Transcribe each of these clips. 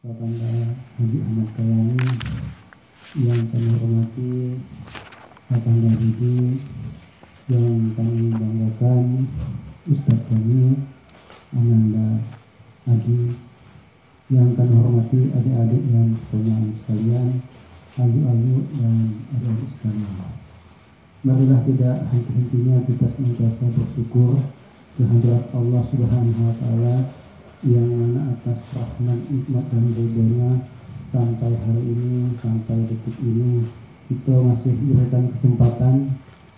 Kakanda Haji Ahmad Kalani, yang kami hormati Kakanda Bibi, yang kami banggakan Ustadz kami Ananda Adi, yang kami hormati adik-adik dan teman sekalian, ayu-ayu dan adik-adik sekalian. Marilah tidak henti-hentinya kita senantiasa bersyukur kehadirat Allah Subhanahu wa Ta'ala, yang mana atas rahmat, nikmat dan ridhonya sampai hari ini, sampai detik ini kita masih diberikan kesempatan,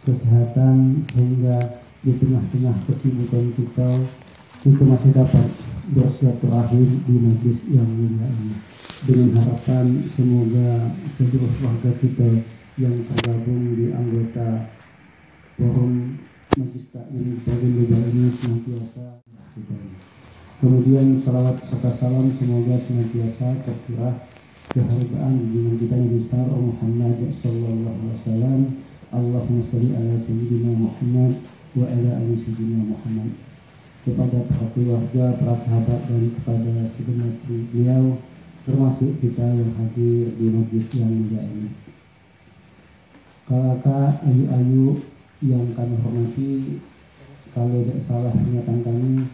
kesehatan, sehingga di tengah-tengah kesibukan kita masih dapat bersilaturahim di majlis yang mulia ini. Dengan harapan semoga seluruh warga kita yang tergabung di anggota forum majlis taklim Provinsi Jawa ini senantiasa kita. Kemudian salawat serta salam semoga senantiasa tercurah kehargaan dengan kita yang besar Muhammad sallallahu alaihi wasallam. Allahumma shalli ala sayyidina Muhammad wa ala ali sayyidina Muhammad. Kepada para keluarga, para sahabat dan kepada segenap beliau, termasuk kita yang hadir di majlis yang mulia ini. Kakak ayu-ayu yang kami hormati, kalau tidak salah ingatan kami,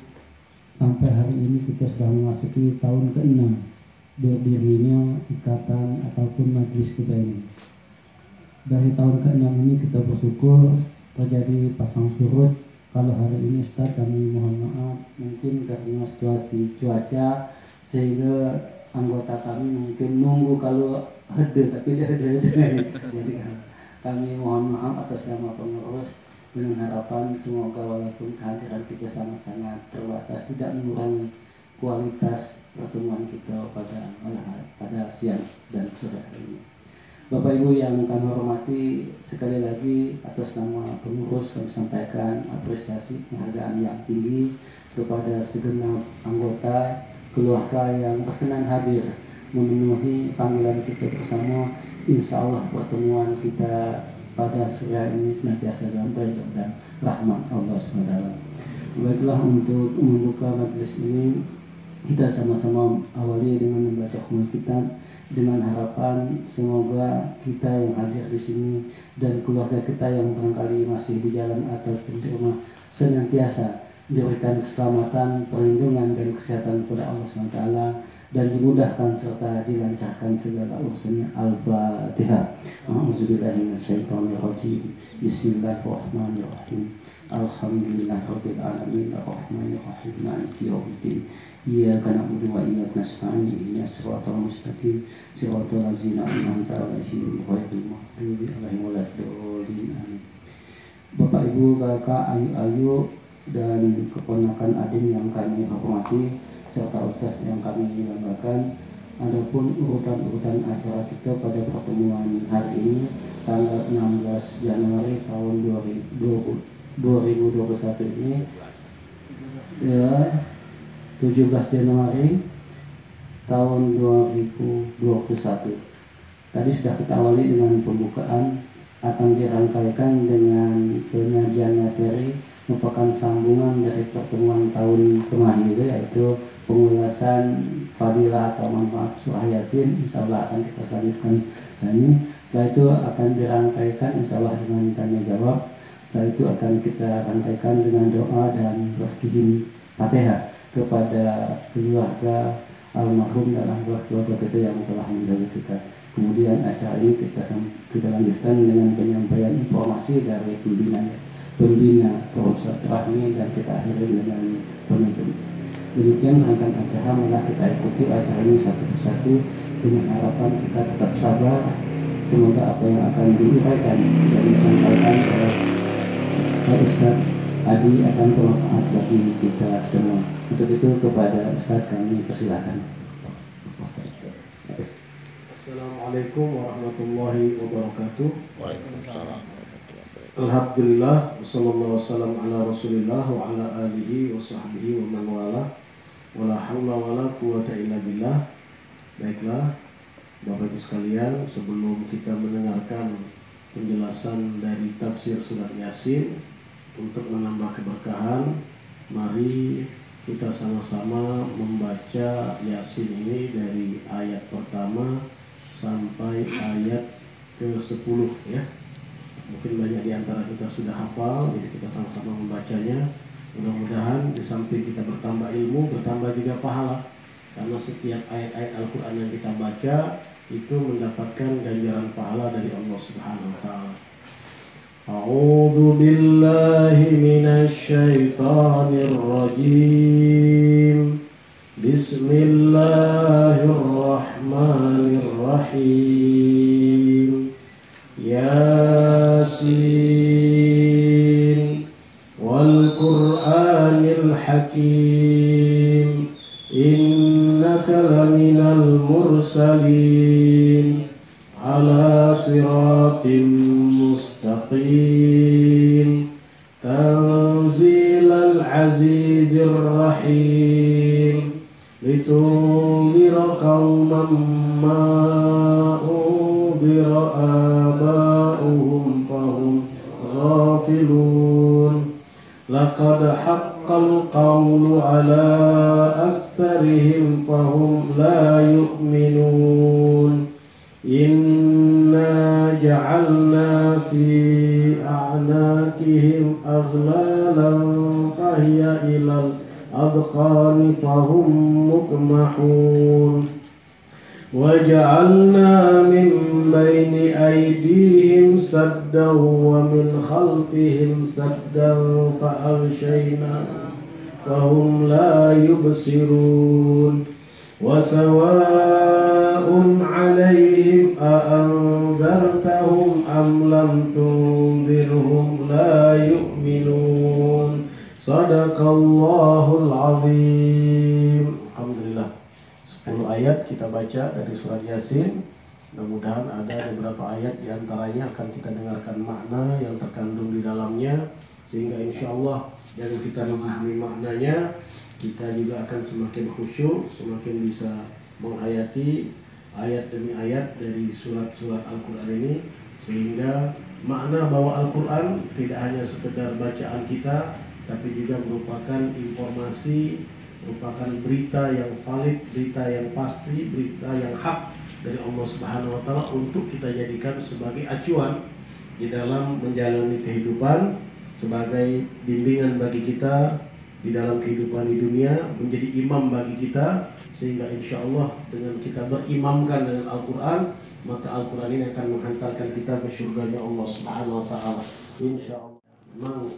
sampai hari ini kita sudah memasuki tahun ke-6 berdirinya ikatan ataupun majlis kita ini. Dari tahun ke-6 ini kita bersyukur terjadi pasang surut. Kalau hari ini Ustaz kami mohon maaf, mungkin karena situasi cuaca sehingga anggota kami mungkin nunggu kalau ada, tapi dia ada. Jadi kami mohon maaf atas nama pengurus, dengan harapan semoga walaupun kehadiran kita sangat-sangat terbatas tidak mengurangi kualitas pertemuan kita pada siang dan sore hari ini. Bapak Ibu yang kami hormati, sekali lagi atas nama pengurus kami sampaikan apresiasi penghargaan yang tinggi kepada segenap anggota keluarga yang berkenan hadir memenuhi panggilan kita bersama. Insya Allah pertemuan kita pada sore ini senantiasa dalam berkah dan rahmat Allah SWT. Baiklah, untuk membuka majelis ini kita sama-sama awali dengan membaca khutbah kitab, dengan harapan semoga kita yang hadir di sini dan keluarga kita yang barangkali masih di jalan ataupun di rumah senantiasa diberikan keselamatan, perlindungan dan kesehatan kepada Allah SWT, dan dimudahkan serta dilancarkan segala urusannya. Al-Fatihah. A'udzubillahi minasyaitonirrajim. Bismillahirrahmanirrahim. Alhamdulillahirabbil alamin arrahmanir rahim maliki yaumiddin. Iyyaka na'budu wa iyyaka nasta'in ihdinas siratal mustaqim siratal ladzina an'amta 'alaihim ghairil maghdubi 'alaihim waladdallin. Amin. Bapak Ibu, kakak, ayu-ayu dan keponakan adik yang kami hormati serta ustaz yang kami banggakan, adapun urutan-urutan acara kita pada pertemuan hari ini tanggal 16 Januari tahun 2021 ini ya 17 Januari tahun 2021. Tadi sudah kita awali dengan pembukaan, akan dirangkaikan dengan penyajian materi merupakan sambungan dari pertemuan tahun kemarin, yaitu pengulasan fadilah atau manfaat surah Yasin. Insya Allah akan kita lanjutkan ini. Setelah itu akan dirangkaikan insya Allah dengan tanya jawab. Setelah itu akan kita rangkaikan dengan doa dan berkihim Fatihah kepada keluarga almarhum dan keluarga kita yang telah menjauhi kita. Kemudian acara ini kita lanjutkan dengan penyampaian informasi dari pembina proses rahmi, dan kita akhiri dengan penutup. Demikian rangkaian acara, malah kita ikuti acara ini satu persatu dengan harapan kita tetap sabar. Semoga apa yang akan diuraikan dan disampaikan oleh Pak Ustaz Adi akan bermanfaat bagi kita semua. Untuk itu kepada Ustaz kami persilakan. Assalamualaikum warahmatullahi wabarakatuh. Waalaikumsalam. Alhamdulillah, wassallallahu wasallam ala rasulillah wa ala alihi wa sahbihi wa man wala wa la hawla wa la quwata illa billah. Baiklah Bapak Ibu sekalian, sebelum kita mendengarkan penjelasan dari tafsir surat Yasin, untuk menambah keberkahan, mari kita sama-sama membaca Yasin ini dari ayat pertama sampai ayat ke-10 ya. Mungkin banyak di antara kita sudah hafal, jadi kita sama-sama membacanya. Mudah-mudahan di samping kita bertambah ilmu, bertambah juga pahala. Karena setiap ayat-ayat Al-Quran yang kita baca itu mendapatkan ganjaran pahala dari Allah Subhanahu wa Ta'ala. A'udzu billahi minasy syaithanir rajim. Bismillahirrahmanirrahim. Yasin wal Qur'anil Hakim. Innaka laminal mursalin ala siratim mustaqim. Tanzilal azizir rahim. Litunzira qauman ma unzira aba'uhum fahum ghafilun. Laqad haqqal qawlu ala aktharihim fahum la yu'minun. Inna ja'alna fi a'naqihim aghlalan fahiya ilal adqani fahum mukmahun. Waja'alna min baini aydihim saddan wa min khalfihim saddan fa'alshayna fahum la yubsirun. Wasawa'un 'alaihim a'anzartahum am lam tunzirhum la yu'minun. Sadaqallahul azim. Alhamdulillah, 10 ayat kita baca dari surat Yasin. Mudah-mudahan ada beberapa ayat diantaranya akan kita dengarkan makna yang terkandung di dalamnya, sehingga insya Allah dari kita memahami maknanya, kita juga akan semakin khusyuk, semakin bisa menghayati ayat demi ayat dari surat-surat Al-Quran ini, sehingga makna bahwa Al-Quran tidak hanya sekedar bacaan kita, tapi juga merupakan informasi, merupakan berita yang valid, berita yang pasti, berita yang hak dari Allah Subhanahu wa Ta'ala untuk kita jadikan sebagai acuan di dalam menjalani kehidupan, sebagai bimbingan bagi kita di dalam kehidupan di dunia, menjadi imam bagi kita, sehingga insya Allah dengan kita berimamkan dengan Al-Quran, maka Al-Quran ini akan menghantarkan kita ke surganya Allah Subhanahu wa Ta'ala. Insya Allah. Memang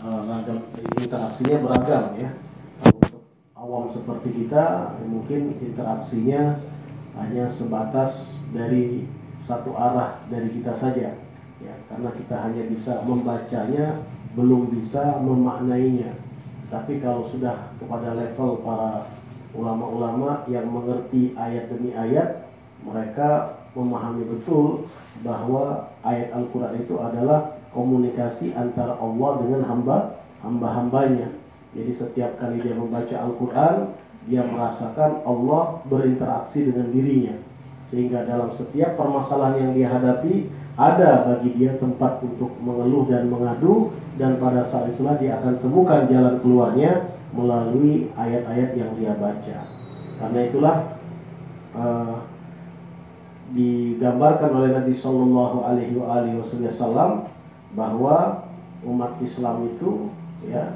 ragam, interaksinya beragam ya. Untuk awam seperti kita, mungkin interaksinya hanya sebatas dari satu arah dari kita saja ya, karena kita hanya bisa membacanya, belum bisa memaknainya. Tapi kalau sudah kepada level para ulama-ulama yang mengerti ayat demi ayat, mereka memahami betul bahwa ayat Al-Quran itu adalah komunikasi antara Allah dengan hamba-hambanya. Jadi setiap kali dia membaca Al-Quran, dia merasakan Allah berinteraksi dengan dirinya, sehingga dalam setiap permasalahan yang dia hadapi, ada bagi dia tempat untuk mengeluh dan mengadu, dan pada saat itulah dia akan temukan jalan keluarnya melalui ayat-ayat yang dia baca. Karena itulah digambarkan oleh Nabi Shallallahu Alaihi Wasallam bahwa umat Islam itu ya,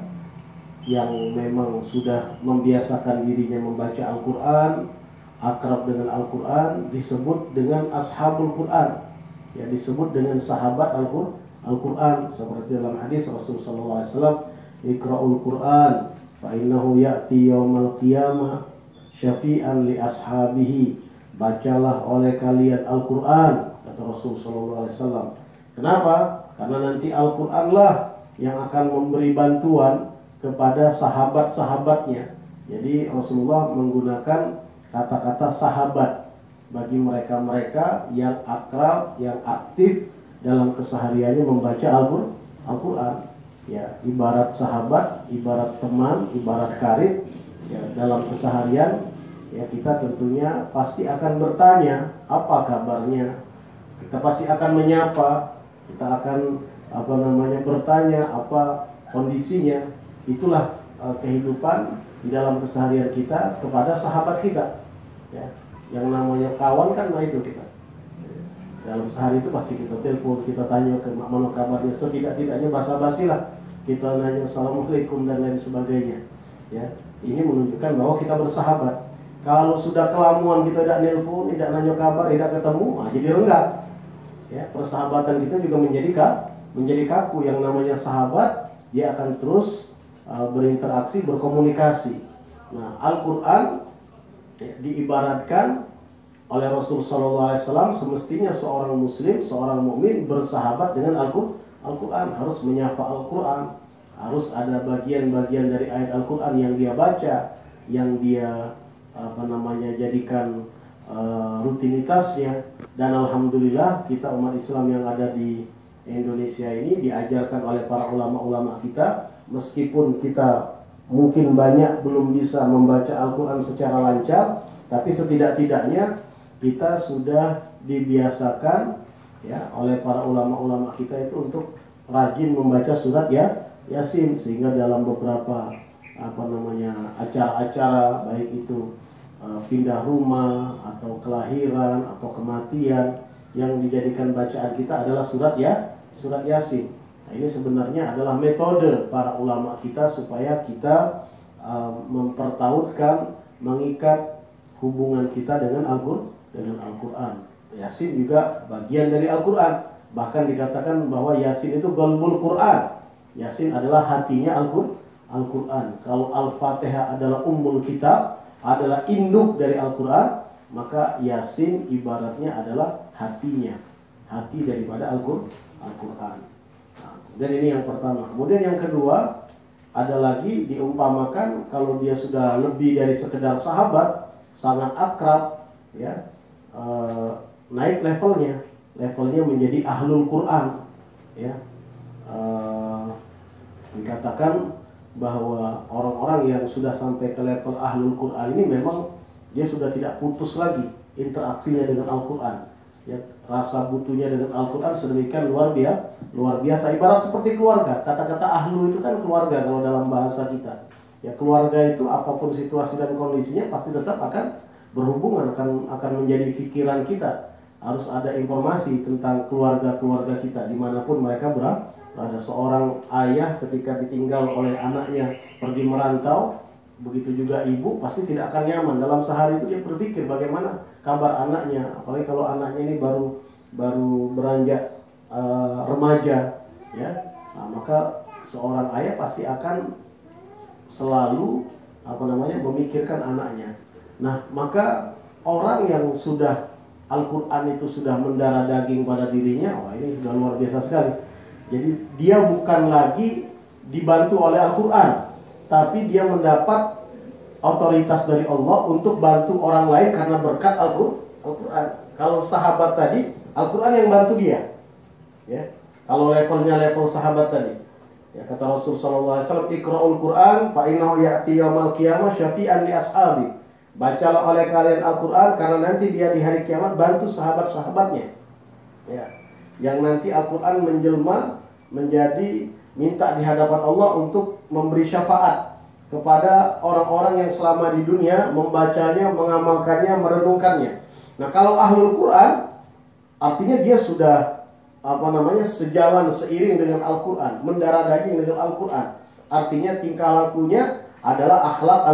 yang memang sudah membiasakan dirinya membaca Al-Quran, akrab dengan Al-Quran, disebut dengan ashabul Quran, ya, disebut dengan sahabat Al-Quran, seperti dalam hadis Rasulullah SAW, Iqra'ul Quran fa innahu ya'ti yaumal qiyamah syafi'an li ashabihi. Bacalah oleh kalian Al-Quran, kata Rasulullah SAW. Kenapa? Karena nanti Al-Quran lah yang akan memberi bantuan kepada sahabat-sahabatnya. Jadi Rasulullah menggunakan kata-kata sahabat bagi mereka-mereka yang akrab, yang aktif dalam kesehariannya membaca Al-Quran. Ya, ibarat sahabat, ibarat teman, ibarat karib, ya, dalam keseharian ya, kita tentunya pasti akan bertanya apa kabarnya. Kita pasti akan menyapa, kita akan bertanya apa kondisinya. Itulah kehidupan di dalam keseharian kita kepada sahabat kita, ya. Yang namanya kawan kan, nah itu kita dalam sehari itu pasti kita telepon, kita tanya ke mana kabarnya, setidak-tidaknya basa-basi lah, kita nanya assalamualaikum dan lain sebagainya, ya. Ini menunjukkan bahwa kita bersahabat. Kalau sudah kelamuan kita tidak nelpon, tidak nanya kabar, tidak ketemu, nah jadi renggang, ya. Persahabatan kita juga menjadi kaku. Yang namanya sahabat, dia akan terus berinteraksi, berkomunikasi. Nah, Al-Quran diibaratkan oleh Rasulullah SAW, semestinya seorang muslim, seorang mukmin bersahabat dengan Al-Quran, harus menyapa Al-Quran, harus ada bagian-bagian dari ayat Al-Quran yang dia baca, yang dia jadikan rutinitasnya. Dan alhamdulillah kita umat Islam yang ada di Indonesia ini diajarkan oleh para ulama-ulama kita, meskipun kita mungkin banyak belum bisa membaca Al-Quran secara lancar, tapi setidak-tidaknya kita sudah dibiasakan, ya, oleh para ulama-ulama kita itu untuk rajin membaca surat Yasin, sehingga dalam beberapa acara-acara, baik itu pindah rumah atau kelahiran atau kematian, yang dijadikan bacaan kita adalah surat Yasin. Nah, ini sebenarnya adalah metode para ulama kita supaya kita mempertautkan, mengikat hubungan kita dengan Al-Quran. Yasin juga bagian dari Al-Quran. Bahkan dikatakan bahwa Yasin itu qalbul Quran. Yasin adalah hatinya Al-Quran. Kalau Al-Fatihah adalah ummul kitab, adalah induk dari Al-Quran, maka Yasin ibaratnya adalah hatinya, hati daripada Al-Quran. Nah, dan ini yang pertama. Kemudian yang kedua, ada lagi diumpamakan kalau dia sudah lebih dari sekedar sahabat, sangat akrab, ya, naik levelnya menjadi ahlul Quran, ya. Dikatakan bahwa orang-orang yang sudah sampai ke level ahlul Quran ini memang dia sudah tidak putus lagi interaksinya dengan Al-Quran, ya. Rasa butuhnya dengan Al-Quran sedemikian luar biasa, ibarat seperti keluarga. Kata-kata ahlu itu kan keluarga kalau dalam bahasa kita, ya. Keluarga itu apapun situasi dan kondisinya pasti tetap akan berhubungan, akan menjadi pikiran kita. Harus ada informasi tentang keluarga-keluarga kita dimanapun mereka berada. Seorang ayah ketika ditinggal oleh anaknya pergi merantau, begitu juga ibu pasti tidak akan nyaman. Dalam sehari itu dia berpikir bagaimana kabar anaknya, apalagi kalau anaknya ini baru beranjak remaja, ya. Nah, maka seorang ayah pasti akan selalu memikirkan anaknya. Nah, maka orang yang sudah Al-Quran itu sudah mendarah daging pada dirinya, wah ini sudah luar biasa sekali. Jadi dia bukan lagi dibantu oleh Al-Quran, tapi dia mendapat otoritas dari Allah untuk bantu orang lain karena berkat Al-Quran. Kalau sahabat tadi, Al-Quran yang bantu dia, ya. Kalau levelnya level sahabat tadi, ya, kata Rasulullah SAW, Iqra'ul Quran fa innahu ya'ti yaumal qiyamah syafi'an li ashabi. Bacalah oleh kalian Al-Quran karena nanti dia di hari kiamat bantu sahabat-sahabatnya, ya. Yang nanti Al-Quran menjelma menjadi minta di hadapan Allah untuk memberi syafaat kepada orang-orang yang selama di dunia membacanya, mengamalkannya, merenungkannya. Nah, kalau ahlul Quran artinya dia sudah sejalan seiring dengan Al-Quran, mendarah daging dengan Al-Quran. Artinya tingkah lakunya adalah akhlak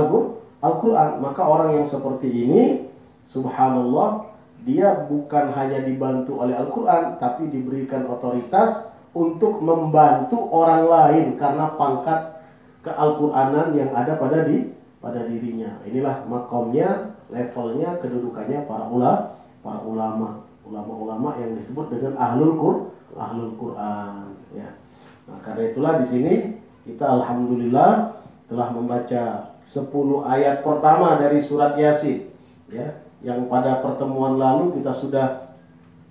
Al-Quran. Maka orang yang seperti ini, subhanallah, dia bukan hanya dibantu oleh Al-Quran, tapi diberikan otoritas untuk membantu orang lain karena pangkat ke-Al-Quranan yang ada pada dirinya. Inilah makomnya, levelnya, kedudukannya para ulama yang disebut dengan ahlul Quran, ya. Nah, karena itulah di sini kita alhamdulillah telah membaca 10 ayat pertama dari surat Yasin, ya. Yang pada pertemuan lalu kita sudah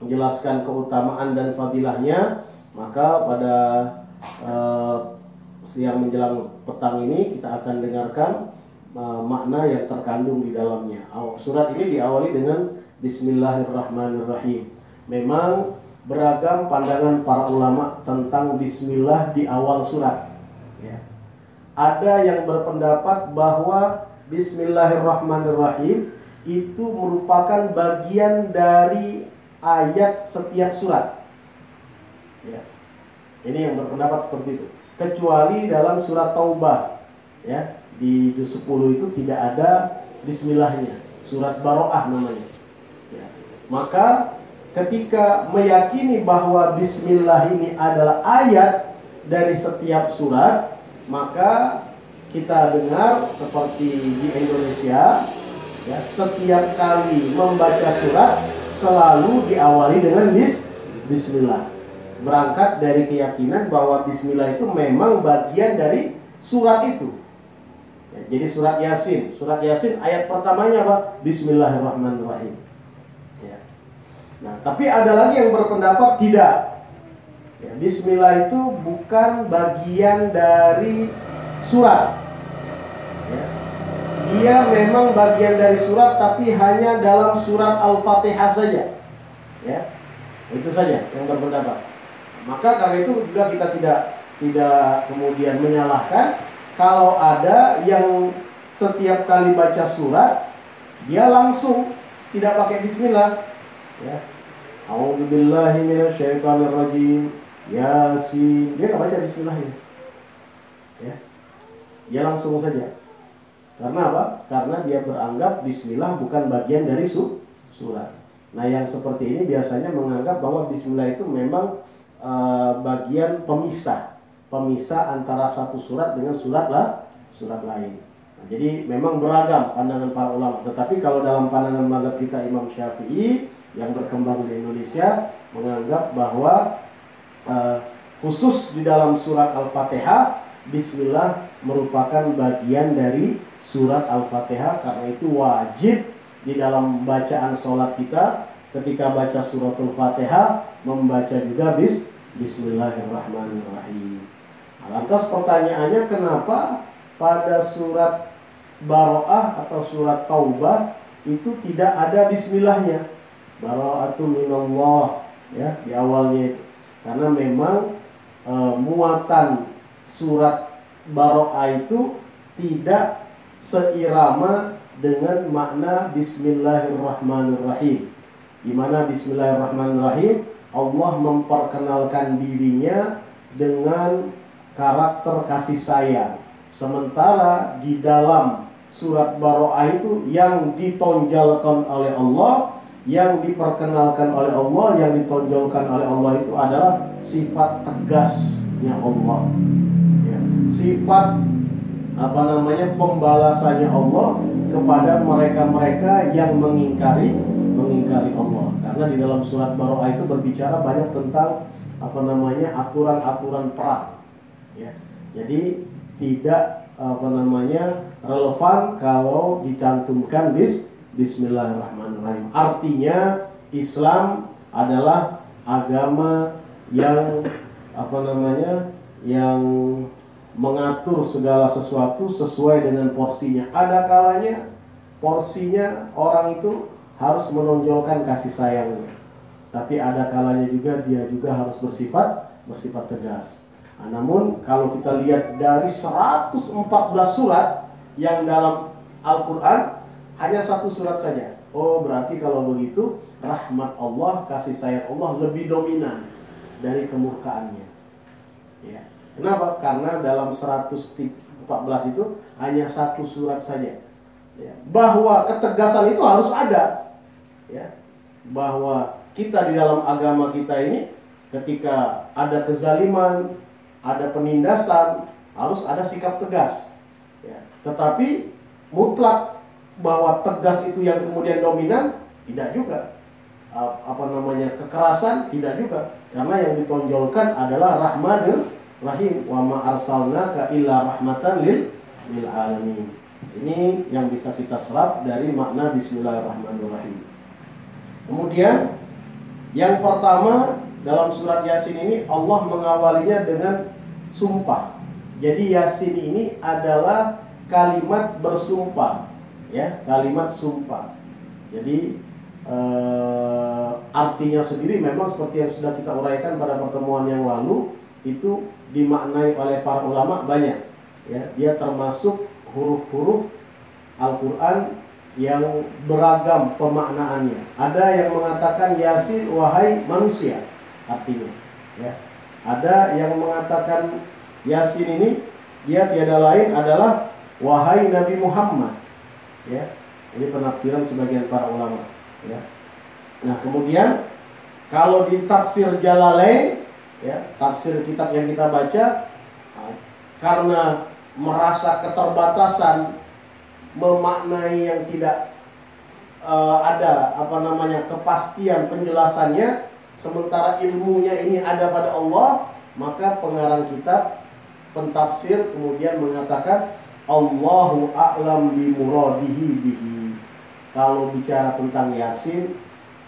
menjelaskan keutamaan dan fadilahnya. Maka pada siang menjelang petang ini kita akan dengarkan makna yang terkandung di dalamnya. Surat ini diawali dengan Bismillahirrahmanirrahim. Memang beragam pandangan para ulama tentang Bismillah di awal surat, ya. ada yang berpendapat bahwa Bismillahirrahmanirrahim itu merupakan bagian dari ayat setiap surat. Ya. Ini yang berpendapat seperti itu. Kecuali dalam surat Taubah, ya, di juz 10 itu tidak ada Bismillahnya, surat Baroah namanya. Ya. Maka ketika meyakini bahwa Bismillah ini adalah ayat dari setiap surat, maka kita dengar seperti di Indonesia, ya, setiap kali membaca surat selalu diawali dengan Bismillah. Berangkat dari keyakinan bahwa Bismillah itu memang bagian dari surat itu. Ya, jadi surat Yasin ayat pertamanya apa? Bismillahirrahmanirrahim. Ya. Nah, tapi ada lagi yang berpendapat tidak. Ya, Bismillah itu bukan bagian dari surat. Ya. Dia memang bagian dari surat, tapi hanya dalam surat Al-Fatihah saja. Ya, itu saja yang berpendapat. Maka karena itu juga kita tidak kemudian menyalahkan kalau ada yang setiap kali baca surat dia langsung tidak pakai Bismillah. Ya. A'udzubillahi minasyaitonirrajim. Yasin, dia nggak baca Bismillahnya, ya, dia langsung saja. Karena apa? Karena dia beranggap Bismillah bukan bagian dari surat. Nah, yang seperti ini biasanya menganggap bahwa Bismillah itu memang bagian pemisah antara satu surat dengan surat lain. Nah, jadi memang beragam pandangan para ulama. Tetapi kalau dalam pandangan mazhab kita Imam Syafi'i yang berkembang di Indonesia menganggap bahwa khusus di dalam surat Al-Fatihah, Bismillah merupakan bagian dari surat Al-Fatihah. Karena itu wajib di dalam bacaan sholat kita ketika baca suratul Fatihah membaca juga Bismillahirrahmanirrahim. Lantas pertanyaannya, kenapa pada surat Baroah atau surat Taubah itu tidak ada Bismillahnya? Bara'atun minallah, ya, di awalnya itu. Karena memang muatan surat Baroah itu tidak seirama dengan makna Bismillahirrahmanirrahim. Di mana Bismillahirrahmanirrahim Allah memperkenalkan dirinya dengan karakter kasih sayang. Sementara di dalam surat Baroah itu yang ditonjolkan oleh Allah, yang diperkenalkan oleh Allah, yang ditonjolkan oleh Allah itu adalah sifat tegasnya Allah, ya, sifat pembalasannya Allah kepada mereka-mereka yang mengingkari Allah. Karena di dalam surat Baroah itu berbicara banyak tentang aturan-aturan perang, ya. Jadi tidak relevan kalau dicantumkan Bismillahirrahmanirrahim. Artinya Islam adalah agama yang yang mengatur segala sesuatu sesuai dengan porsinya. Ada kalanya porsinya orang itu harus menonjolkan kasih sayangnya, tapi ada kalanya juga dia juga harus bersifat tegas. Nah, namun kalau kita lihat dari 114 surat yang dalam Al-Quran, hanya satu surat saja. Oh, berarti kalau begitu rahmat Allah, kasih sayang Allah lebih dominan dari kemurkaannya. Ya. Kenapa? Karena dalam 114 itu hanya satu surat saja. Ya. Bahwa ketegasan itu harus ada. Ya. Bahwa kita di dalam agama kita ini ketika ada kezaliman, ada penindasan, harus ada sikap tegas. Ya. Tetapi mutlak bahwa tegas itu yang kemudian dominan, tidak juga. Kekerasan, tidak juga. Karena yang ditonjolkan adalah Rahmanur Rahim. Wa ma arsalnaka illa rahmatan lil alamin. Ini yang bisa kita serap dari makna Bismillahirrahmanirrahim. Kemudian yang pertama dalam surat Yasin ini Allah mengawalinya dengan sumpah. Jadi Yasin ini adalah kalimat bersumpah, ya, kalimat sumpah. Jadi artinya sendiri memang seperti yang sudah kita uraikan pada pertemuan yang lalu, itu dimaknai oleh para ulama banyak. ya, dia termasuk huruf-huruf Al-Quran yang beragam pemaknaannya. Ada yang mengatakan Yasin wahai manusia, artinya ya. Ada yang mengatakan Yasin ini dia tiada lain adalah wahai Nabi Muhammad, ya. Ini penafsiran sebagian para ulama, ya. Nah, kemudian kalau di tafsir Jalalain, ya, tafsir kitab yang kita baca, karena merasa keterbatasan memaknai yang tidak ada kepastian penjelasannya, sementara ilmunya ini ada pada Allah, maka pengarang kitab, pentafsir kemudian mengatakan Allahu a'lam bi muradihi bihi. Kalau bicara tentang Yasin,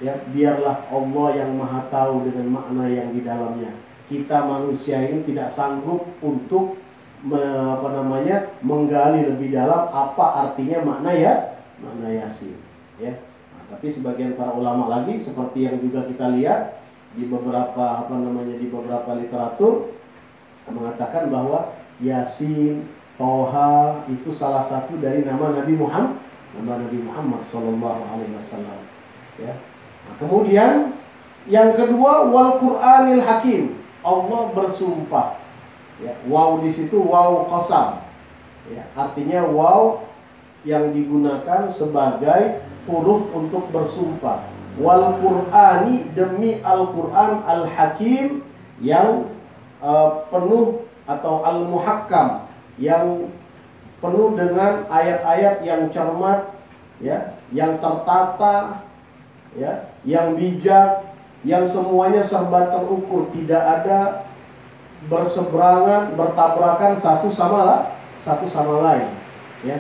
ya, biarlah Allah yang maha tahu dengan makna yang di dalamnya. Kita manusia ini tidak sanggup untuk menggali lebih dalam apa artinya makna Yasin, ya. Nah, tapi sebagian para ulama lagi, seperti yang juga kita lihat di beberapa literatur, mengatakan bahwa Yasin, Toha itu salah satu dari nama Nabi Muhammad sallallahu alaihi wasallam, ya. Nah, kemudian yang kedua, wal Qur'anil Hakim, Allah bersumpah, ya. Waw di situ waw qasam, ya, artinya waw yang digunakan sebagai huruf untuk bersumpah. Wal Qur'ani, demi Al-Qur'an, Al-Hakim yang penuh atau Al-Muhakkam yang penuh dengan ayat-ayat yang cermat, ya, yang tertata, ya, yang bijak, yang semuanya serba terukur, tidak ada berseberangan, bertabrakan satu sama lain, ya.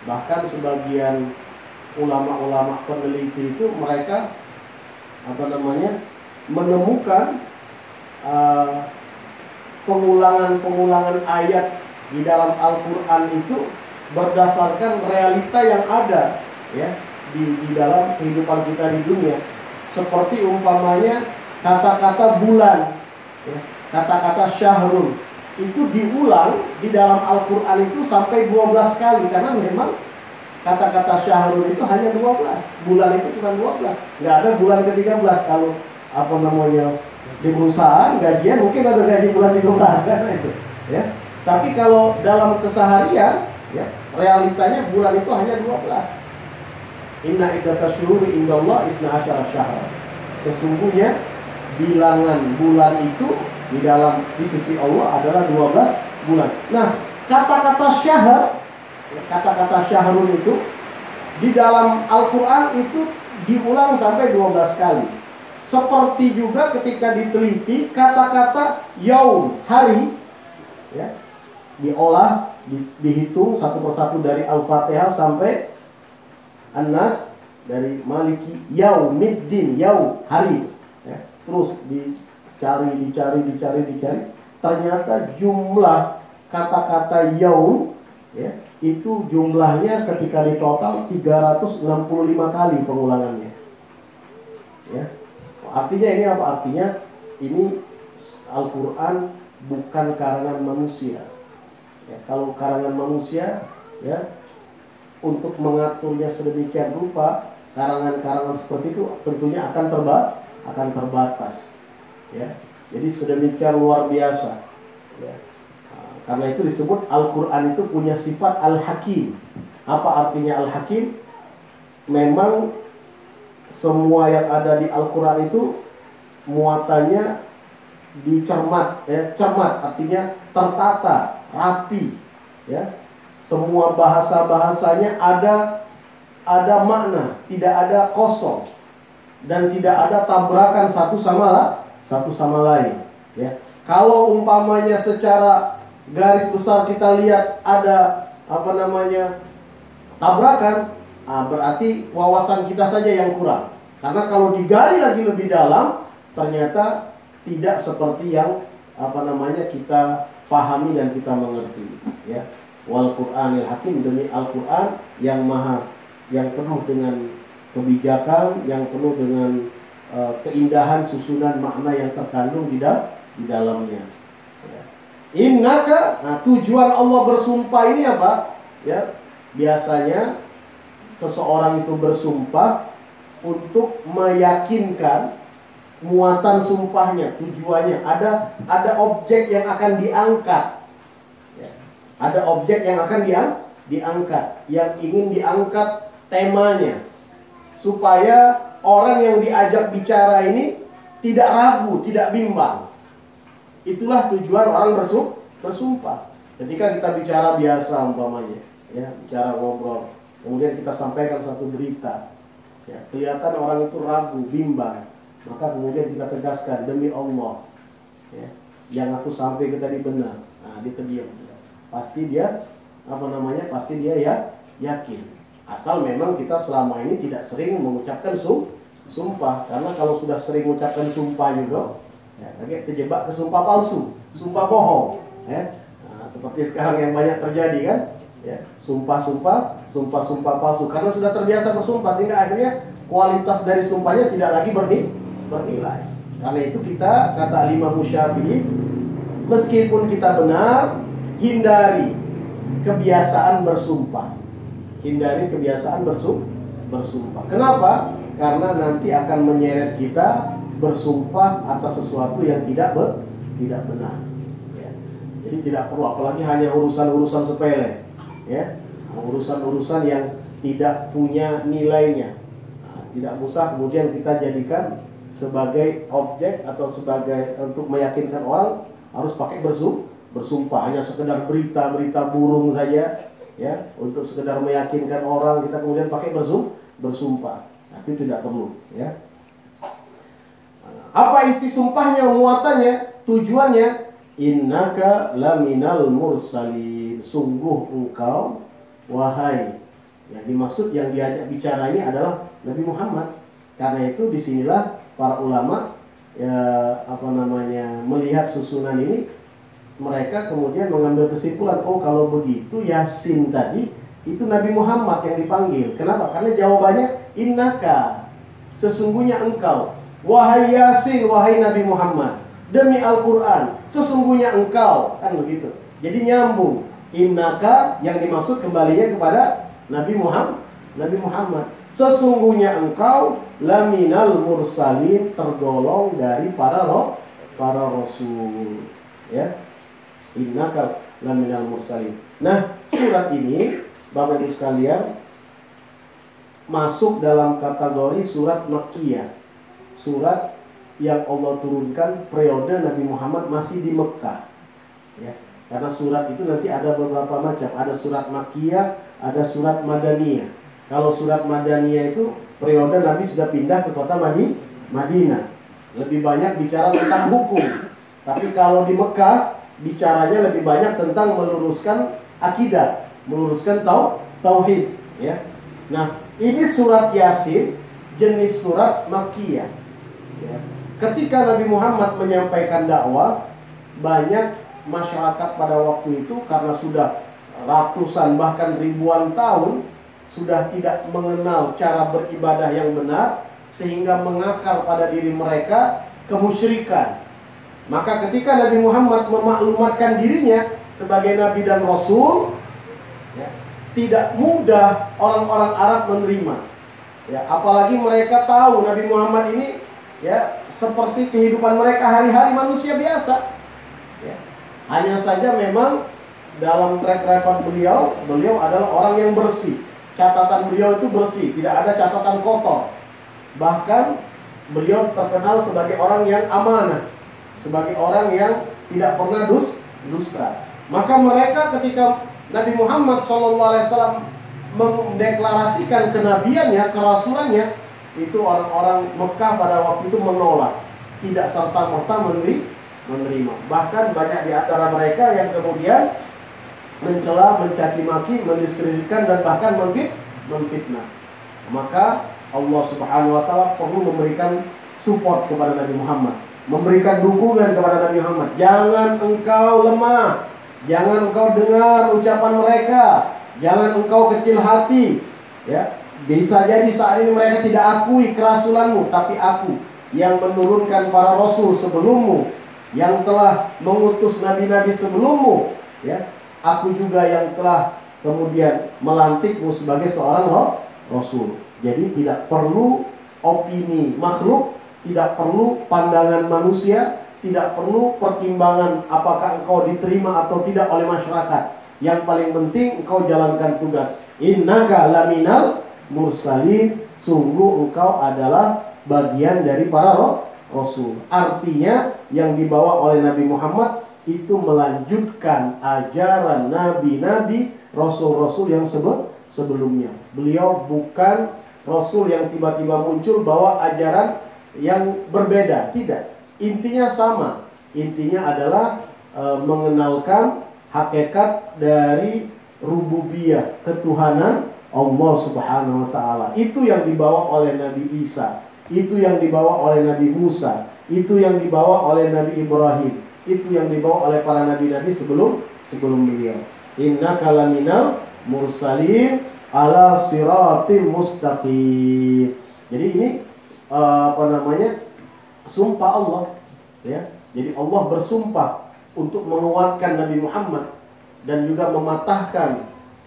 Bahkan sebagian ulama-ulama peneliti itu mereka menemukan pengulangan ayat di dalam Al-Quran itu berdasarkan realita yang ada, ya, di dalam kehidupan kita di dunia. Seperti umpamanya kata-kata bulan, ya, kata-kata syahrul itu diulang di dalam Al-Quran itu sampai 12 kali, karena memang kata-kata syahrul itu hanya 12, bulan itu cuma 12, nggak ada bulan ke-13. Kalau di perusahaan gajian mungkin ada gaji bulan 13 kan itu, ya. Tapi kalau dalam keseharian, ya, realitanya bulan itu hanya 12. Inna iddatash syuhuri indallah isna asyara syahra. Sesungguhnya bilangan bulan itu di sisi Allah adalah 12 bulan. Nah, kata-kata syahrul itu di dalam Al-Quran itu diulang sampai 12 kali. Seperti juga ketika diteliti kata-kata yaum, hari, ya, diolah, dihitung satu persatu dari Al-Fatihah sampai An-Nas, dari Maliki Yaumiddin, yaum, hari, ya. Terus dicari, ternyata jumlah kata-kata yaum, ya, itu jumlahnya ketika ditotal 365 kali pengulangannya, ya. Artinya ini apa? Artinya ini Al-Quran bukan karangan manusia, ya. Kalau karangan manusia, ya, untuk mengaturnya sedemikian rupa, karangan-karangan seperti itu tentunya akan terbatas, ya. Jadi sedemikian luar biasa, ya. Karena itu disebut Al-Quran itu punya sifat Al-Hakim. Apa artinya Al-Hakim? Memang semua yang ada di Al-Quran itu muatannya dicermat, ya. Cermat artinya tertata, rapi, ya. Semua bahasa-bahasanya ada makna, tidak ada kosong, dan tidak ada tabrakan satu sama lain, ya. Kalau umpamanya secara garis besar kita lihat ada tabrakan, berarti wawasan kita saja yang kurang. Karena kalau digali lagi lebih dalam, ternyata tidak seperti yang kita pahami dan kita mengerti, ya. Wal Qur'anil Hakim, demi Al-Quran yang penuh dengan kebijakan, yang penuh dengan keindahan susunan makna yang terkandung di dalamnya, ya. Innaka, nah tujuan Allah bersumpah ini apa? Ya, biasanya seseorang itu bersumpah untuk meyakinkan muatan sumpahnya, tujuannya ada objek yang akan diangkat. Ya, ada objek yang akan diangkat, yang ingin diangkat temanya, supaya orang yang diajak bicara ini tidak ragu, tidak bimbang. Itulah tujuan orang bersumpah. Ketika kita bicara biasa umpamanya, ya, bicara ngobrol, kemudian kita sampaikan satu berita, ya, kelihatan orang itu ragu, bimbang, maka kemudian kita tegaskan, demi Allah, ya, yang aku sampaikan tadi benar. Nah, dia terdiam. Pasti dia pasti dia ya yakin. Asal memang kita selama ini tidak sering mengucapkan sumpah, karena kalau sudah sering mengucapkan sumpah juga, ya, lagi terjebak ke sumpah palsu, sumpah bohong, ya. Nah, seperti sekarang yang banyak terjadi kan, ya, sumpah palsu, karena sudah terbiasa bersumpah sehingga akhirnya kualitas dari sumpahnya tidak lagi bernilai. Karena itu kita, kata Imam Syafi'i, meskipun kita benar, hindari kebiasaan bersumpah. Hindari kebiasaan bersumpah. Kenapa? Karena nanti akan menyeret kita bersumpah atas sesuatu yang tidak benar. Ya. Jadi tidak perlu, apalagi hanya urusan-urusan sepele, ya, urusan-urusan yang tidak punya nilainya. Nah, tidak usah kemudian kita jadikan sebagai objek atau sebagai untuk meyakinkan orang harus pakai bersumpah. Hanya sekedar berita burung saja, ya, untuk sekedar meyakinkan orang kita kemudian pakai bersumpah. Nah, itu tidak perlu, ya. Apa isi sumpahnya, muatannya, tujuannya? Innaka laminal mursalin, sungguh engkau, wahai. Yang dimaksud, yang diajak bicara ini adalah Nabi Muhammad. Karena itu disinilah para ulama, ya, melihat susunan ini, mereka kemudian mengambil kesimpulan, oh kalau begitu Yasin tadi itu Nabi Muhammad yang dipanggil. Kenapa? Karena jawabannya innaka, sesungguhnya engkau. Wahai Yasin, wahai Nabi Muhammad, demi Al-Quran, sesungguhnya engkau. Kan begitu. Jadi nyambung. Innaka yang dimaksud kembalinya kepada Nabi Muhammad. Sesungguhnya engkau laminal mursalin, tergolong dari para rasul. Ya. Innaka laminal mursalin. Nah, surat ini, Bapak Ibu sekalian, masuk dalam kategori surat Makkiyah. Surat yang Allah turunkan periode Nabi Muhammad masih di Mekah, ya. Karena surat itu nanti ada beberapa macam. Ada surat Makkiyah, ada surat Madaniyah. Kalau surat Madaniyah itu periode Nabi sudah pindah ke kota Madinah. Lebih banyak bicara tentang hukum. Tapi kalau di Mekah, bicaranya lebih banyak tentang meluruskan akidah, meluruskan tauhid, ya. Nah, ini surat Yasin jenis surat Makkiyah, ya. Ketika Nabi Muhammad menyampaikan dakwah, banyak masyarakat pada waktu itu karena sudah ratusan bahkan ribuan tahun sudah tidak mengenal cara beribadah yang benar, sehingga mengakar pada diri mereka kemusyrikan. Maka ketika Nabi Muhammad memaklumatkan dirinya sebagai Nabi dan Rasul, ya, tidak mudah orang-orang Arab menerima, ya, apalagi mereka tahu Nabi Muhammad ini, ya, seperti kehidupan mereka hari-hari manusia biasa, ya. Hanya saja memang dalam track record beliau adalah orang yang bersih. Catatan beliau itu bersih, tidak ada catatan kotor. Bahkan beliau terkenal sebagai orang yang amanah, sebagai orang yang tidak pernah dusta. Maka mereka ketika Nabi Muhammad SAW mendeklarasikan kenabiannya, kerasulannya, itu orang-orang Mekah pada waktu itu menolak, tidak serta-merta menerima. Bahkan banyak di antara mereka yang kemudian mencela, mencaci maki, mendiskreditkan, dan bahkan memfitnah. Maka Allah Subhanahu wa Ta'ala perlu memberikan support kepada Nabi Muhammad, memberikan dukungan kepada Nabi Muhammad. Jangan engkau lemah, jangan engkau dengar ucapan mereka, jangan engkau kecil hati, ya. Bisa jadi saat ini mereka tidak akui kerasulanmu, tapi aku yang menurunkan para rasul sebelummu, yang telah mengutus nabi-nabi sebelummu, ya. Aku juga yang telah kemudian melantikmu sebagai seorang rasul. Jadi tidak perlu opini makhluk, tidak perlu pandangan manusia, tidak perlu pertimbangan apakah engkau diterima atau tidak oleh masyarakat. Yang paling penting engkau jalankan tugas. Innaka laminal mursalin, sungguh engkau adalah bagian dari para rasul. Artinya yang dibawa oleh Nabi Muhammad itu melanjutkan ajaran nabi-nabi, rasul-rasul yang sebelumnya. Beliau bukan rasul yang tiba-tiba muncul bawa ajaran yang berbeda, tidak. Intinya sama. Intinya adalah mengenalkan hakikat dari rububiyah, ketuhanan Allah Subhanahu wa taala. Itu yang dibawa oleh Nabi Isa, itu yang dibawa oleh Nabi Musa, itu yang dibawa oleh Nabi Ibrahim, itu yang dibawa oleh para nabi-nabi sebelum beliau. Innaka laminal mursalin ala siratim mustaqim. Jadi ini sumpah Allah, ya. Jadi Allah bersumpah untuk menguatkan Nabi Muhammad dan juga mematahkan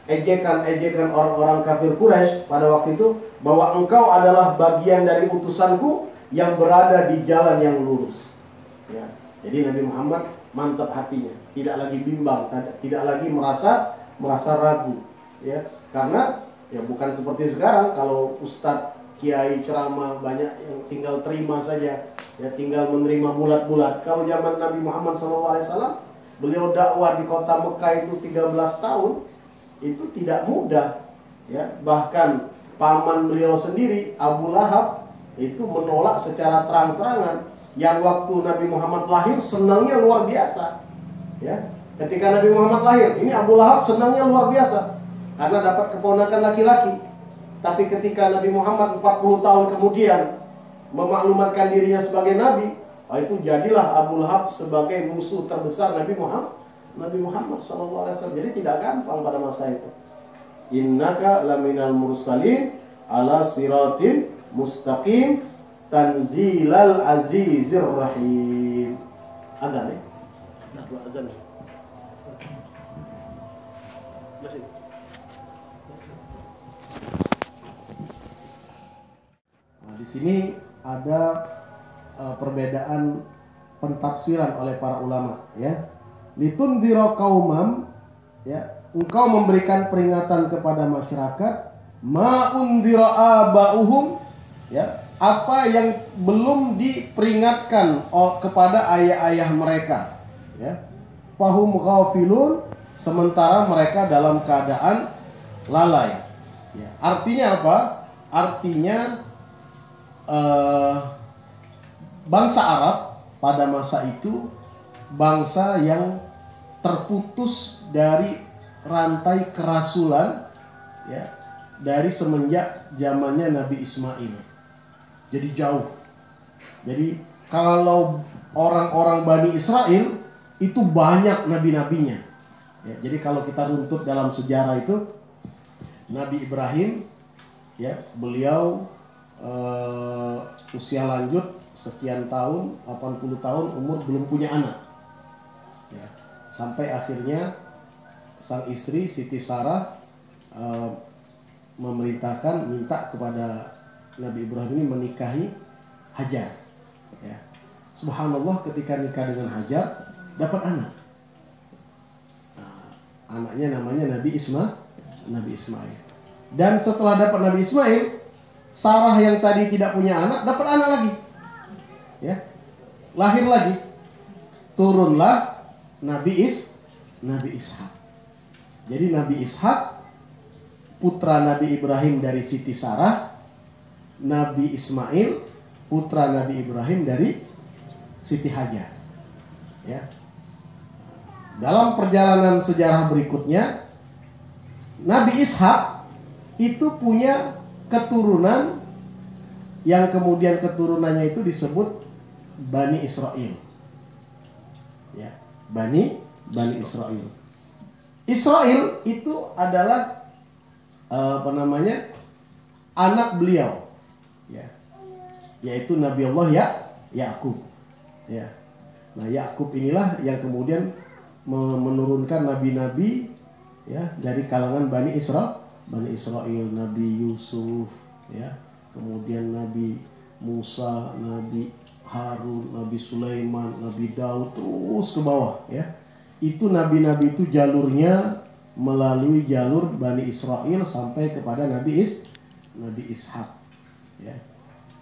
ejekan-ejekan orang-orang kafir Quraisy pada waktu itu, bahwa engkau adalah bagian dari utusanku yang berada di jalan yang lurus, ya. Jadi Nabi Muhammad mantap hatinya, tidak lagi bimbang, tidak lagi merasa ragu, ya. Karena ya bukan seperti sekarang kalau ustadz kiai ceramah banyak yang tinggal terima saja, ya, tinggal menerima bulat-bulat. Kalau zaman Nabi Muhammad SAW, beliau dakwah di kota Mekah itu 13 tahun, itu tidak mudah, ya. Bahkan paman beliau sendiri Abu Lahab itu menolak secara terang-terangan. Yang waktu Nabi Muhammad lahir senangnya luar biasa, ya. Ketika Nabi Muhammad lahir, ini Abu Lahab senangnya luar biasa karena dapat keponakan laki-laki. Tapi ketika Nabi Muhammad 40 tahun kemudian memaklumatkan dirinya sebagai nabi, itu jadilah Abu Lahab sebagai musuh terbesar Nabi Muhammad SAW. Jadi tidak gampang pada masa itu. Innaka laminal mursalin ala siratin mustaqim tanzilal azizir rahim. Ada nih? Azan. Masih. Nah, di sini ada perbedaan pentafsiran oleh para ulama, ya. Litundhira qaumam, ya, engkau memberikan peringatan kepada masyarakat, ma undhira abauhum, ya, apa yang belum diperingatkan kepada ayah-ayah mereka, ya. Fahum ghafilun, sementara mereka dalam keadaan lalai, ya. Artinya apa? Artinya bangsa Arab pada masa itu bangsa yang terputus dari rantai kerasulan, ya, dari semenjak zamannya Nabi Ismail. Jadi jauh. Jadi kalau orang-orang Bani Israel itu banyak nabi-nabinya, ya. Jadi kalau kita runtut dalam sejarah itu, Nabi Ibrahim, ya, beliau usia lanjut sekian tahun, 80 tahun umur, belum punya anak, ya. Sampai akhirnya sang istri Siti Sarah memerintahkan, minta kepada Nabi Ibrahim ini menikahi Hajar, ya. Subhanallah, ketika nikah dengan Hajar dapat anak. Nah, anaknya namanya Nabi Ismail. Dan setelah dapat Nabi Ismail, Sarah yang tadi tidak punya anak dapat anak lagi, ya, lahir lagi, turunlah Nabi Ishak. Jadi Nabi Ishak putra Nabi Ibrahim dari Siti Sarah, Nabi Ismail putra Nabi Ibrahim dari Siti Hajar, ya. Dalam perjalanan sejarah berikutnya, Nabi Ishak itu punya keturunan yang kemudian keturunannya itu disebut Bani Israel, ya, Bani Israel. Israel itu adalah anak beliau, ya, yaitu Nabi Allah Yakub, ya. Nah, Yakub inilah yang kemudian menurunkan nabi-nabi ya dari kalangan Bani Israel, Nabi Yusuf ya, kemudian Nabi Musa, Nabi Harun, Nabi Sulaiman, Nabi Daud, terus ke bawah ya. Itu nabi-nabi itu jalurnya melalui jalur Bani Israel sampai kepada Nabi Ishak ya.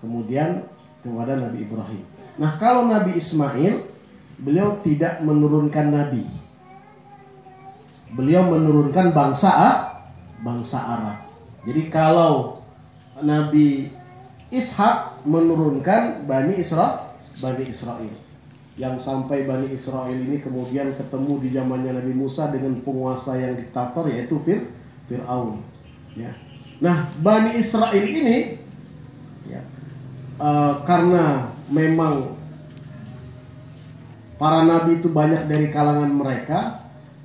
Kemudian kepada Nabi Ibrahim. Nah, kalau Nabi Ismail, beliau tidak menurunkan nabi. Beliau menurunkan bangsa Arab. Jadi kalau Nabi Ishak menurunkan Bani Israel. Yang sampai Bani Israel ini kemudian ketemu di zamannya Nabi Musa dengan penguasa yang diktator, yaitu Fir'aun. Ya. Nah, Bani Israel ini ya, karena memang para nabi itu banyak dari kalangan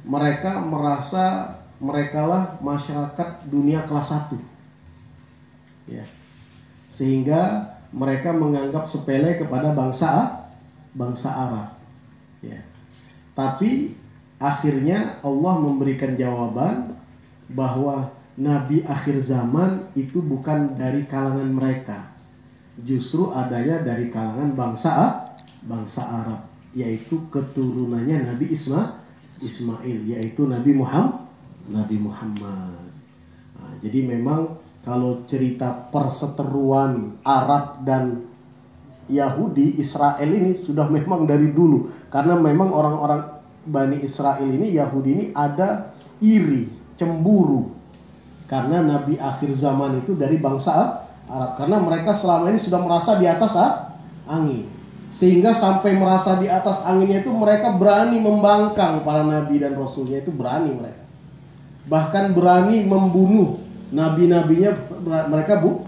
mereka merasa merekalah masyarakat dunia kelas 1. Ya. Sehingga mereka menganggap sepele kepada bangsa Arab. Ya. Tapi akhirnya Allah memberikan jawaban bahwa nabi akhir zaman itu bukan dari kalangan mereka. Justru adanya dari kalangan bangsa Arab, yaitu keturunannya Nabi Ismail, yaitu Nabi Muhammad. Nah, jadi memang kalau cerita perseteruan Arab dan Yahudi, Israel ini sudah memang dari dulu. Karena memang orang-orang Bani Israel ini, Yahudi ini ada iri, cemburu. Karena Nabi akhir zaman itu dari bangsa Arab. Karena mereka selama ini sudah merasa di atas angin. Sehingga sampai merasa di atas anginnya itu mereka berani membangkang para nabi dan rasulnya, itu berani mereka. Bahkan berani membunuh nabi-nabinya, mereka bunuh.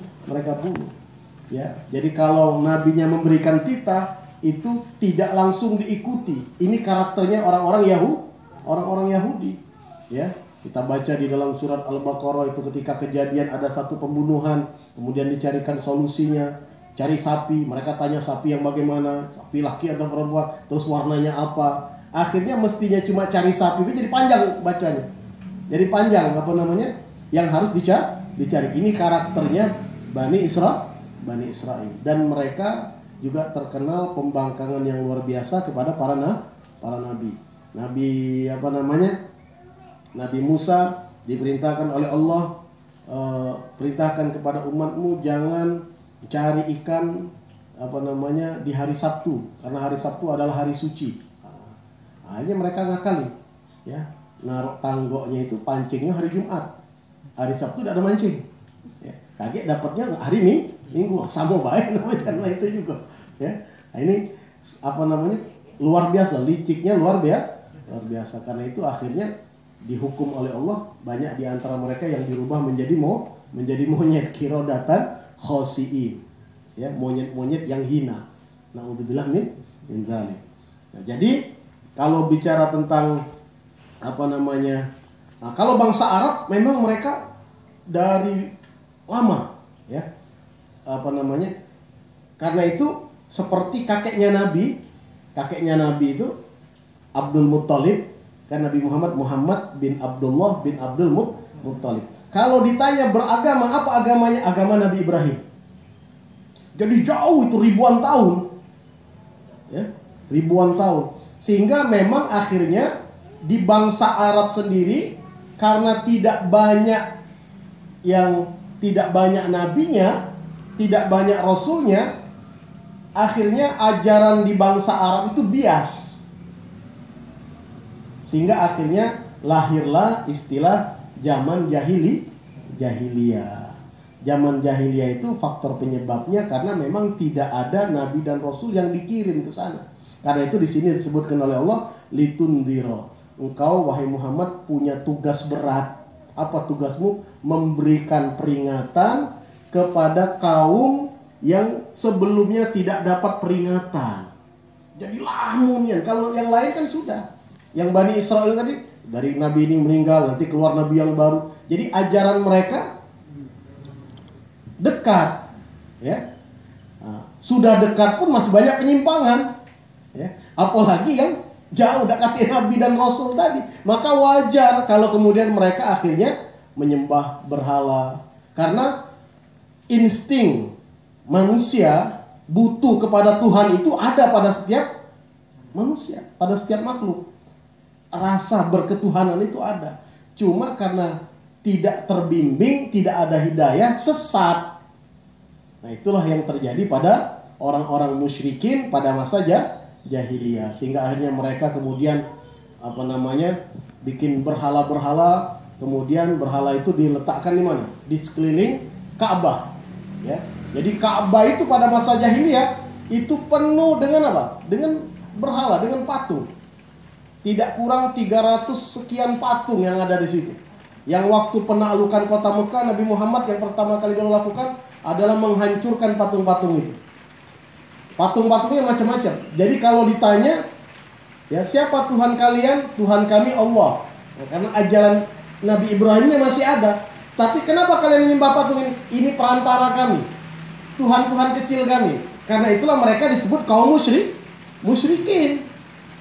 Ya, jadi kalau nabinya memberikan titah itu tidak langsung diikuti. Ini karakternya orang-orang Yahudi. Ya, kita baca di dalam surat Al-Baqarah itu ketika kejadian ada satu pembunuhan, kemudian dicarikan solusinya. Cari sapi, mereka tanya sapi yang bagaimana, sapi laki atau perempuan, terus warnanya apa. Akhirnya mestinya cuma cari sapi, itu jadi panjang bacanya. Jadi panjang yang harus dicari. Ini karakternya Bani Israel. Dan mereka juga terkenal pembangkangan yang luar biasa kepada para nabi. Nabi Musa diperintahkan oleh Allah, perintahkan kepada umatmu jangan cari ikan di hari Sabtu, karena hari Sabtu adalah hari suci. Akhirnya mereka ngakali, ya, naruh tanggoknya itu pancingnya hari Jumat, hari Sabtu tidak ada mancing. Ya, kaget dapatnya hari Minggu, sama baik namanya karena itu juga. Ya, nah ini luar biasa, liciknya luar biasa. Karena itu akhirnya dihukum oleh Allah, banyak di antara mereka yang dirubah menjadi monyet, kirodatan khosiin, ya, monyet-monyet yang hina. Na'udzubillah min dzalik. Nah, jadi kalau bicara tentang kalau bangsa Arab memang mereka dari lama, ya, karena itu seperti kakeknya Nabi itu Abdul Muttalib, kan Nabi Muhammad bin Abdullah bin Abdul Muttalib. Kalau ditanya beragama, apa agamanya? Agama Nabi Ibrahim. Jadi jauh itu ribuan tahun. Ya, ribuan tahun. Sehingga memang akhirnya di bangsa Arab sendiri, karena tidak banyak nabinya, tidak banyak rasulnya, akhirnya ajaran di bangsa Arab itu bias. Sehingga akhirnya lahirlah istilah zaman jahiliyah. Zaman jahiliyah itu faktor penyebabnya karena memang tidak ada nabi dan rasul yang dikirim ke sana. Karena itu di sini disebutkan oleh Allah, litundiro. Engkau wahai Muhammad punya tugas berat. Apa tugasmu? Memberikan peringatan kepada kaum yang sebelumnya tidak dapat peringatan. Jadi lamunian. Kalau yang lain kan sudah. Yang Bani Israel tadi, dari nabi ini meninggal, nanti keluar nabi yang baru. Jadi ajaran mereka dekat, ya. Nah, sudah dekat pun masih banyak penyimpangan, ya. Apalagi yang jauh dekati Nabi dan Rasul tadi. Maka wajar kalau kemudian mereka akhirnya menyembah berhala. Karena insting manusia butuh kepada Tuhan itu ada pada setiap manusia, pada setiap makhluk. Rasa berketuhanan itu ada. Cuma karena tidak terbimbing, tidak ada hidayah, sesat. Nah, itulah yang terjadi pada orang-orang musyrikin pada masa jahiliyah. Sehingga akhirnya mereka kemudian bikin berhala-berhala. Kemudian berhala itu diletakkan di mana? Di sekeliling Ka'bah. Ya. Jadi Ka'bah itu pada masa jahiliyah itu penuh dengan apa? Dengan berhala, dengan patung. Tidak kurang 300 sekian patung yang ada di situ. Yang waktu penaklukan kota Mekah, Nabi Muhammad yang pertama kali dia lakukan adalah menghancurkan patung-patung itu. Patung-patungnya macam-macam. Jadi kalau ditanya, ya siapa Tuhan kalian? Tuhan kami Allah. Nah, karena ajaran Nabi Ibrahimnya masih ada. Tapi kenapa kalian menyembah patung ini? Ini perantara kami, Tuhan-Tuhan kecil kami. Karena itulah mereka disebut kaum musyrikin.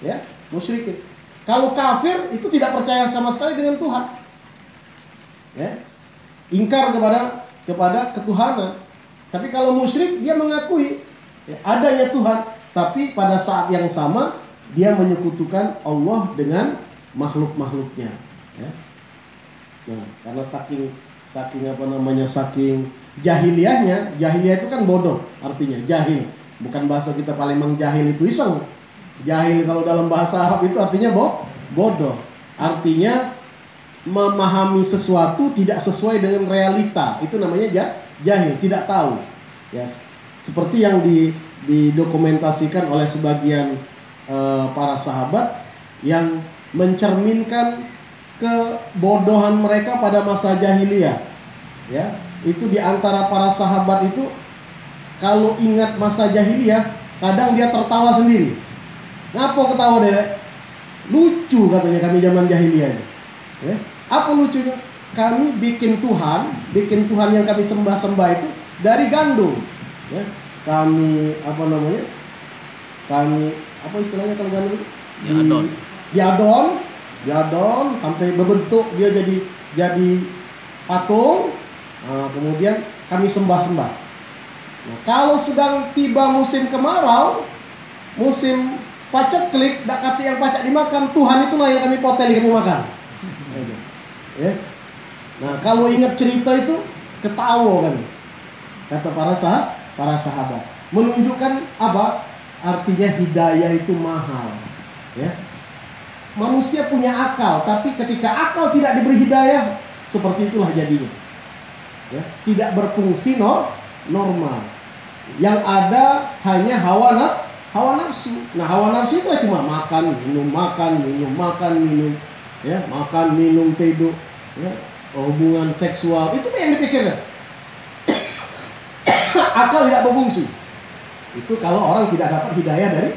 Ya, musyrikin. Kalau kafir itu tidak percaya sama sekali dengan Tuhan. Ya. Ingkar kepada ketuhanan. Tapi kalau musyrik dia mengakui ya, adanya Tuhan, tapi pada saat yang sama dia menyekutukan Allah dengan makhluk-makhluknya. Ya. Nah, karena saking jahiliyahnya, jahiliyah itu kan bodoh artinya, jahil. Bukan bahasa kita paling mengjahil itu iseng. Jahil kalau dalam bahasa Arab itu artinya bodoh. Artinya memahami sesuatu tidak sesuai dengan realita. Itu namanya jahil, tidak tahu. Ya, seperti yang didokumentasikan oleh sebagian para sahabat yang mencerminkan kebodohan mereka pada masa jahiliyah. Ya, itu di antara para sahabat itu kalau ingat masa jahiliyah, kadang dia tertawa sendiri. Ngapa ketawa deh? Lucu katanya kami zaman jahiliyah. Ya, apa lucunya? Kami bikin Tuhan yang kami sembah-sembah itu dari gandum. Ya, kami apa istilahnya kalau gandum itu? Diadon sampai berbentuk dia jadi patung. Nah, kemudian kami sembah-sembah. Nah, kalau sedang tiba musim kemarau, musim paceklik, dak kati yang pacak dimakan, Tuhan itulah yang kami poteli kami makan. Ya. Nah, kalau ingat cerita itu ketawa kan, kata para sahabat. Menunjukkan apa? Artinya hidayah itu mahal. Ya. Manusia punya akal, tapi ketika akal tidak diberi hidayah, seperti itulah jadinya. Ya, tidak berfungsi normal. Yang ada hanya hawa nafsu. Nah, hawa nafsu itu cuma makan, minum. Ya, makan, minum, tidur. Ya, hubungan seksual. Itu yang dipikirkan. Akal tidak berfungsi. Itu kalau orang tidak dapat hidayah dari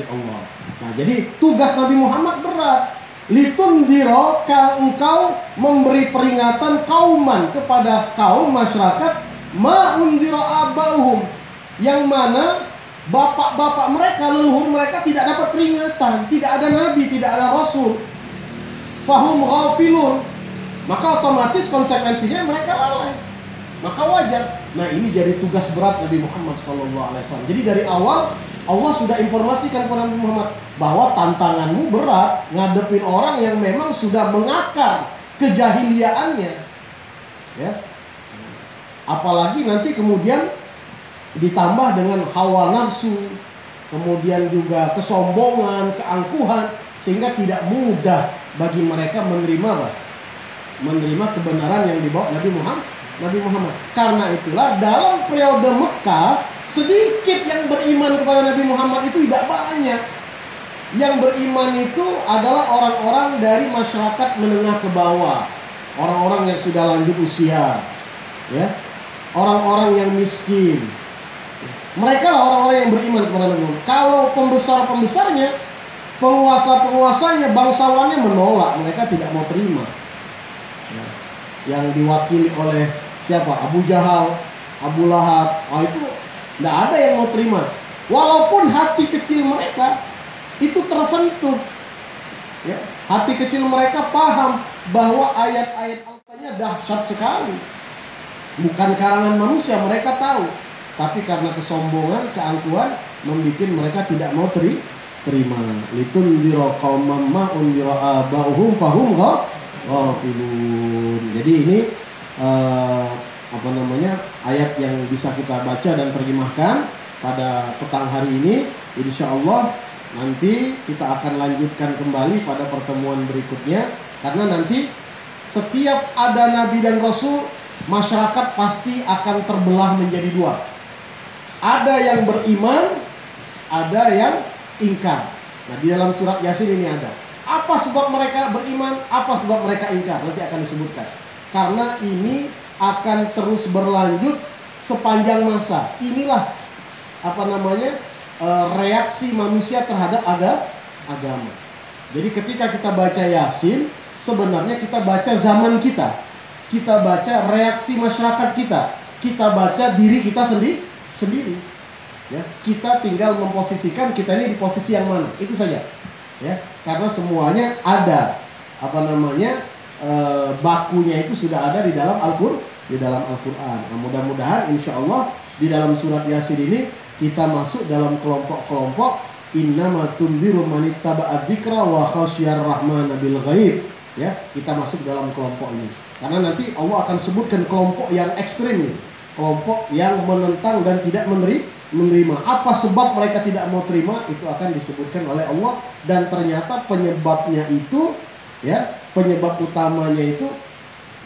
Allah. Nah, jadi tugas Nabi Muhammad berat. Litundiro, engkau memberi peringatan kauman kepada kaum masyarakat ma'undiro abauhum, yang mana bapak-bapak mereka, leluhur mereka tidak dapat peringatan, tidak ada nabi, tidak ada rasul. Fahum ghafilun, maka otomatis konsekuensinya mereka lalai. Maka wajar. Nah, ini jadi tugas berat Nabi Muhammad SAW. Jadi dari awal Allah sudah informasikan kepada Nabi Muhammad bahwa tantanganmu berat ngadepin orang yang memang sudah mengakar kejahiliaannya. Ya. Apalagi nanti kemudian ditambah dengan hawa nafsu, kemudian juga kesombongan, keangkuhan, sehingga tidak mudah bagi mereka menerima kebenaran yang dibawa Nabi Muhammad. Karena itulah dalam periode Mekah sedikit yang beriman kepada Nabi Muhammad itu tidak banyak. Yang beriman itu adalah orang-orang dari masyarakat menengah ke bawah, orang-orang yang sudah lanjut usia, ya, orang-orang yang miskin. Mereka lah orang-orang yang beriman kepada Nabi Muhammad. Kalau pembesar-pembesarnya, penguasa-penguasanya, bangsawannya menolak, mereka tidak mau terima. Ya. Yang diwakili oleh siapa? Abu Jahal, Abu Lahab. Itu tidak ada yang mau terima. walaupun hati kecil mereka itu tersentuh, ya, hati kecil mereka paham bahwa ayat-ayat Al-Qur'annya dahsyat sekali. Bukan karangan manusia, mereka tahu, tapi karena kesombongan, keangkuhan membuat mereka tidak mau terima. Litunzira qauman ma unzira aba'uhum fahum ghafilun. Jadi ini ayat yang bisa kita baca dan terjemahkan pada petang hari ini. Insya Allah nanti kita akan lanjutkan kembali pada pertemuan berikutnya, karena nanti setiap ada nabi dan rasul, masyarakat pasti akan terbelah menjadi dua. Ada yang beriman, ada yang ingkar. Nah, di dalam surat Yasin ini ada. Apa sebab mereka beriman, apa sebab mereka ingkar, nanti akan disebutkan. Karena ini akan terus berlanjut sepanjang masa. Inilah reaksi manusia terhadap agama. Jadi ketika kita baca Yasin, sebenarnya kita baca zaman kita. Kita baca reaksi masyarakat kita. Kita baca diri kita sendiri. Ya, kita tinggal memposisikan kita ini di posisi yang mana. Itu saja. Ya, karena semuanya ada bakunya itu sudah ada di dalam Al-Qur'an. Nah, mudah-mudahan insya Allah di dalam surat Yasin ini kita masuk dalam kelompok-kelompok innama tunziru man ittaba'a dzikra wa khasyiyar rahmana bil ghaib. Ya, kita masuk dalam kelompok ini. Karena nanti Allah akan sebutkan kelompok yang ekstrim, kelompok yang menentang dan tidak menerima. Apa sebab mereka tidak mau terima, itu akan disebutkan oleh Allah. Dan ternyata penyebabnya itu, ya, penyebab utamanya itu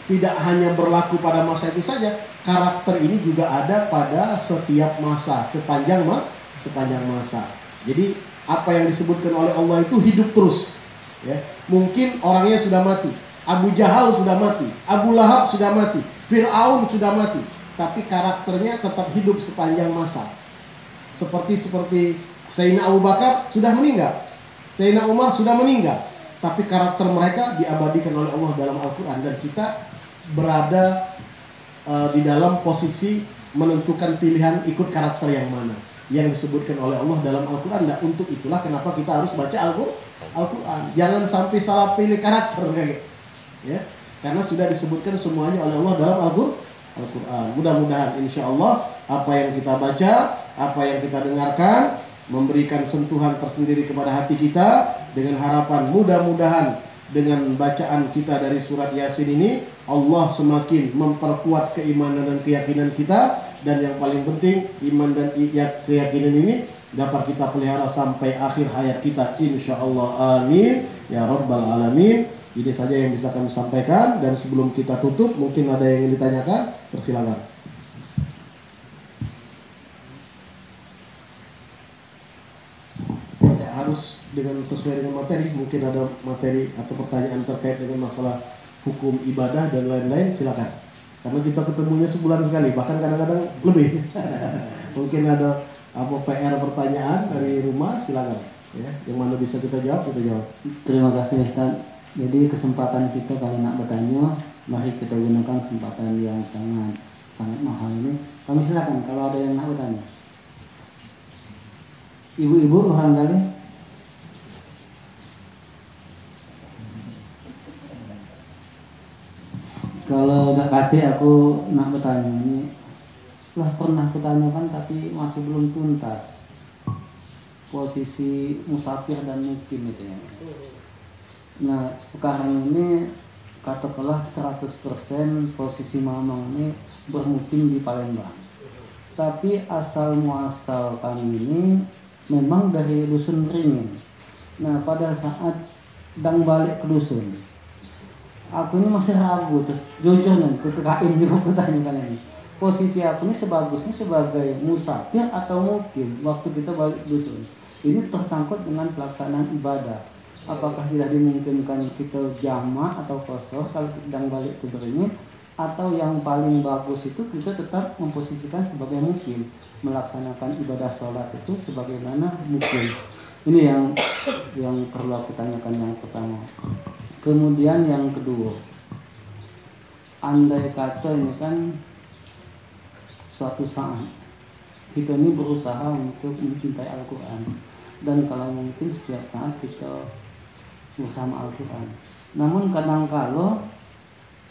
tidak hanya berlaku pada masa itu saja. Karakter ini juga ada pada setiap masa, sepanjang masa. Jadi apa yang disebutkan oleh Allah itu hidup terus. Ya, mungkin orangnya sudah mati, Abu Jahal sudah mati, Abu Lahab sudah mati, Fir'aun sudah mati, tapi karakternya tetap hidup sepanjang masa. Seperti Sayyidina Abu Bakar sudah meninggal, Sayyidina Umar sudah meninggal, tapi karakter mereka diabadikan oleh Allah dalam Al-Quran. Dan kita berada di dalam posisi menentukan pilihan ikut karakter yang mana yang disebutkan oleh Allah dalam Al-Quran. Nah, untuk itulah kenapa kita harus baca Al-Quran. Jangan sampai salah pilih karakter, ya, karena sudah disebutkan semuanya oleh Allah dalam Al-Quran. Mudah-mudahan insya Allah apa yang kita baca, apa yang kita dengarkan memberikan sentuhan tersendiri kepada hati kita, dengan harapan mudah-mudahan dengan bacaan kita dari surat Yasin ini Allah semakin memperkuat keimanan dan keyakinan kita. Dan yang paling penting, iman dan keyakinan ini dapat kita pelihara sampai akhir hayat kita, insya Allah. Amin ya rabbal alamin. Ini saja yang bisa kami sampaikan. Dan sebelum kita tutup, mungkin ada yang ingin ditanyakan, persilakan. Ya, harus sesuai dengan materi. Mungkin ada materi atau pertanyaan terkait dengan masalah hukum ibadah dan lain-lain, silakan. Karena kita ketemunya sebulan sekali, bahkan kadang-kadang lebih. Mungkin ada PR pertanyaan dari rumah, silakan. Ya, yang mana bisa kita jawab, kita jawab. Terima kasih Ustaz. Jadi kesempatan kita kalau nak bertanya, mari kita gunakan kesempatan yang sangat mahal ini. Kami silakan kalau ada yang nak bertanya. Ibu-ibu barangkali. Kalau udah kate aku nak bertanya ini, lah pernah kutanyakan tapi masih belum tuntas. Posisi musafir dan mukim itu ya. Nah sekarang ini katakanlah 100% posisi mamang ini bermukim di Palembang. Tapi asal muasal kami ini memang dari dusun Ringin. Nah pada saat sedang balik ke dusun, aku ini masih ragu, terus jujur nih, ketika ini aku tanyakan ini, posisi aku ini sebagusnya sebagai musafir atau mukim waktu kita balik dusun. Ini tersangkut dengan pelaksanaan ibadah. Apakah tidak dimungkinkan kita jamak atau qashar kalau sedang balik ke Beringin, atau yang paling bagus itu kita tetap memposisikan sebagai mukim, melaksanakan ibadah sholat itu sebagaimana mukim. Ini yang perlu aku tanyakan yang pertama. Kemudian yang kedua, andai kata ini kan suatu saat kita ini berusaha untuk mencintai Al-Quran, dan kalau mungkin setiap saat kita bersama Al-Quran. Namun kadang-kala